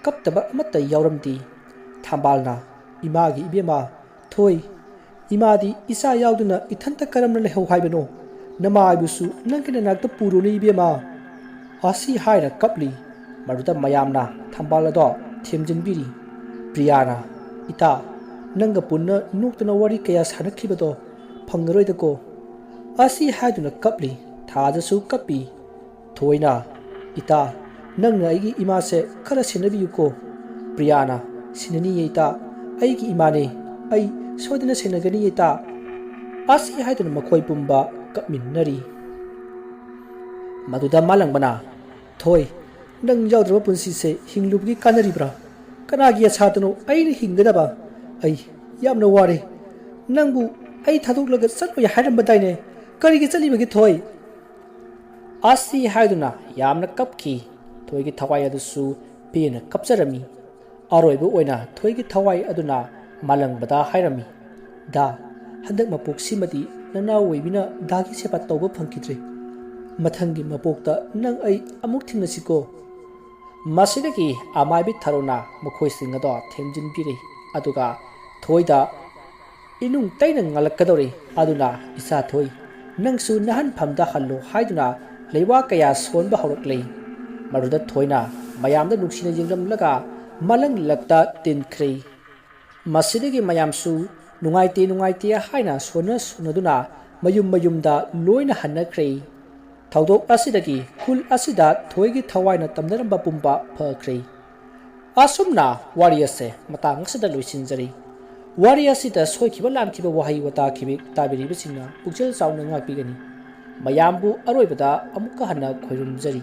ꯀꯞꯇꯕ ꯑꯃꯠꯇ ꯌꯥꯎꯔꯝꯗꯦ ꯊꯝꯕꯥꯜꯅ ꯏꯃꯥꯒꯤ ꯏꯕꯦꯝꯃ ꯊꯣꯏ ꯏꯃꯥꯗꯤ ꯏꯆꯥ ꯌꯥꯎꯗꯨꯅ ꯏꯊꯟꯇ ꯀꯔꯝꯅ ꯂꯩꯍꯧ ꯍꯥꯏꯕꯅꯣ ꯅꯃꯥꯏꯕꯨꯁꯨ ꯅꯪꯒꯤ ꯅꯅꯥꯛꯇ ꯄꯨꯔꯨꯅꯤ ꯏꯕꯦꯝꯃ ꯑꯁꯤ ꯍꯥꯏꯅ ꯀꯞꯂꯤ ꯃꯗꯨꯗ ꯃꯌꯥꯝꯅ ꯊꯝꯕꯥꯜ ꯑꯗꯣ ꯊꯦꯝꯖꯤꯟꯕꯤꯔꯤ ꯄ꯭ꯔꯤꯌꯥꯅ ꯏꯇꯥ ꯅꯪꯒ ꯄꯨꯟꯅ ꯅꯣꯛꯇꯨꯅ ꯋꯥꯔꯤ ꯀꯌꯥ ꯁꯥꯟꯅꯈꯤꯕꯗꯣ ꯐꯪꯉꯔꯣꯏꯗꯀꯣ ꯑꯁꯤ ꯍꯥꯏꯗꯨꯅ ꯀꯞꯂꯤ ꯊꯥꯖꯁꯨ ꯀꯞꯄꯤ ꯊꯣꯏꯅ ꯏꯇꯥ ꯅꯪꯅ ꯑꯩꯒꯤ ꯏꯃꯥꯁꯦ ꯈꯔ ꯁꯦꯟꯅꯕꯤꯌꯨꯀꯣ ꯄ꯭ꯔꯤꯌꯥꯅ ꯁꯦꯟꯅꯅꯤꯌꯦ ꯏꯇꯥ ꯑꯩꯒꯤ ꯏꯃꯥꯅꯦ ꯑꯩ ꯁꯣꯏꯗꯅ ꯁꯦꯟꯅꯒꯅꯤ ꯏꯇꯥ ꯑꯁꯤ ꯍꯥꯏꯗꯨꯅ ꯃꯈꯣꯏ ꯄꯨꯝꯕ ꯀꯞꯃꯤꯟꯅꯔꯤ ꯃꯗꯨꯗ ꯃꯥꯂꯪꯕꯅ ꯊꯣꯏ ꯅꯪ ꯌꯥꯎꯗ꯭ꯔꯕ ꯄꯨꯟꯁꯤꯁꯦ ꯍꯤꯡꯂꯨꯕꯒꯤ ꯀꯥꯟꯅꯔꯤꯕ꯭ꯔꯥ ꯀꯅꯥꯒꯤ ꯑꯁꯥꯗꯅꯣ ꯑꯩꯅ ꯍꯤꯡꯒꯗꯕ ꯑꯩ ꯌꯥꯝꯅ ꯋꯥꯔꯦ ꯅꯪꯕꯨ ꯑꯩ ꯊꯥꯗꯣꯛꯂꯒ ꯆꯠꯂꯣꯏ ꯍꯥꯏꯔꯝꯕꯗꯥꯏꯅꯦ ꯀꯔꯤꯒꯤ ꯆꯠꯂꯤꯕꯒꯦ ꯊꯣꯏ ꯑꯁꯤ ꯍꯥꯏꯗꯨꯅ ꯌꯥꯝꯅ ꯀꯞꯈꯤ ꯊꯣꯏꯒꯤ ꯊꯋꯥꯏ ꯑꯗꯨꯁꯨ ꯄꯦꯟꯅ ꯀꯞꯆꯔꯝꯃꯤ ꯑꯔꯣꯏꯕ ꯑꯣꯏꯅ ꯊꯣꯏꯒꯤ ꯊꯋꯥꯏ ꯑꯗꯨꯅ ꯃꯥꯂꯪꯕꯗ ꯍꯥꯏꯔꯝꯃꯤ ꯗꯥ ꯍꯟꯗꯛ ꯃꯄꯣꯛꯁꯤꯃꯗꯤ ꯅꯅꯥꯎ ꯑꯣꯏꯕꯤꯅ ꯗꯥꯒꯤ ꯁꯦꯕꯥ ꯇꯧꯕ ꯐꯪꯈꯤꯗ꯭ꯔꯦ ꯃꯊꯪꯒꯤ ꯃꯄꯣꯛꯇ ꯅꯪ ꯑꯩ ꯑꯃꯨꯛ ꯊꯦꯡꯅꯁꯤꯀꯣ ꯃꯁꯤꯗꯒꯤ ꯑꯃꯥꯏꯕꯤ ꯊꯔꯣꯅ ꯃꯈꯣꯏꯁꯤꯡ ꯑꯗꯣ ꯊꯦꯝꯖꯤꯟꯕꯤꯔꯤ ꯑꯗꯨꯒ ꯊꯣꯏꯗ ꯏꯅꯨꯡ ꯇꯩꯅ ꯉꯥꯜꯂꯛꯀꯗꯧꯔꯤ ꯑꯗꯨꯅ ꯏꯆꯥ ꯊꯣꯏ ꯅꯪꯁꯨ ꯅꯍꯟꯐꯝꯗ ꯍꯜꯂꯨ ꯍꯥꯏꯗꯨꯅ ꯂꯩꯋꯥ ꯀꯌꯥ ꯁꯣꯟꯕ ꯍꯧꯔꯛꯂꯤ ꯃꯗꯨꯗ ꯊꯣꯏꯅ ꯃꯌꯥꯝꯗ ꯅꯨꯡꯁꯤꯅ ꯌꯦꯡꯂꯝꯂꯒ ꯃꯂꯪꯂꯛꯇ ꯇꯤꯟꯈ꯭ꯔꯤ ꯃꯁꯤꯗꯒꯤ ꯃꯌꯥꯝꯁꯨ ꯅꯨꯡꯉꯥꯏꯇꯦ ꯅꯨꯡꯉꯥꯏꯇꯦ ꯍꯥꯏꯅ ꯁꯣꯟꯅꯗꯨꯅ ꯃꯌꯨꯝ ꯃꯌꯨꯝꯗ ꯂꯣꯏꯅ ꯍꯟꯅꯈ꯭ꯔꯦ ꯊꯧꯗꯣꯛ ꯑꯁꯤꯗꯒꯤ ꯈꯨꯜ ꯑꯁꯤꯗ ꯊꯣꯏꯒꯤ ꯊꯋꯥꯏꯅ ꯇꯝꯅꯔꯝꯕ ꯄꯨꯝꯕ ꯐꯈ꯭ꯔꯦ ꯑꯁꯨꯝꯅ ꯋꯥꯔꯤ ꯑꯁꯤ ꯃꯇꯥꯡ ꯑꯁꯤꯗ ꯂꯣꯏꯁꯤꯟꯖꯔꯤ ꯋꯥꯔꯤ ꯑꯁꯤꯗ ꯁꯣꯏꯈꯤꯕ ꯂꯥꯟꯈꯤꯕ ꯋꯥꯍꯩ ꯋꯥꯇꯥ ꯇꯥꯕꯤꯔꯤꯕꯁꯤꯡꯅ ꯄꯨꯛꯆꯦꯜ ꯆꯥꯎꯅ ꯉꯥꯛꯄꯤꯒꯅꯤ ꯃꯌꯥꯝꯕꯨ ꯑꯔꯣꯏꯕꯗ ꯑꯃꯨꯛꯀ ꯍꯟꯅ ꯈꯣꯏꯔꯨꯝꯖꯔꯤ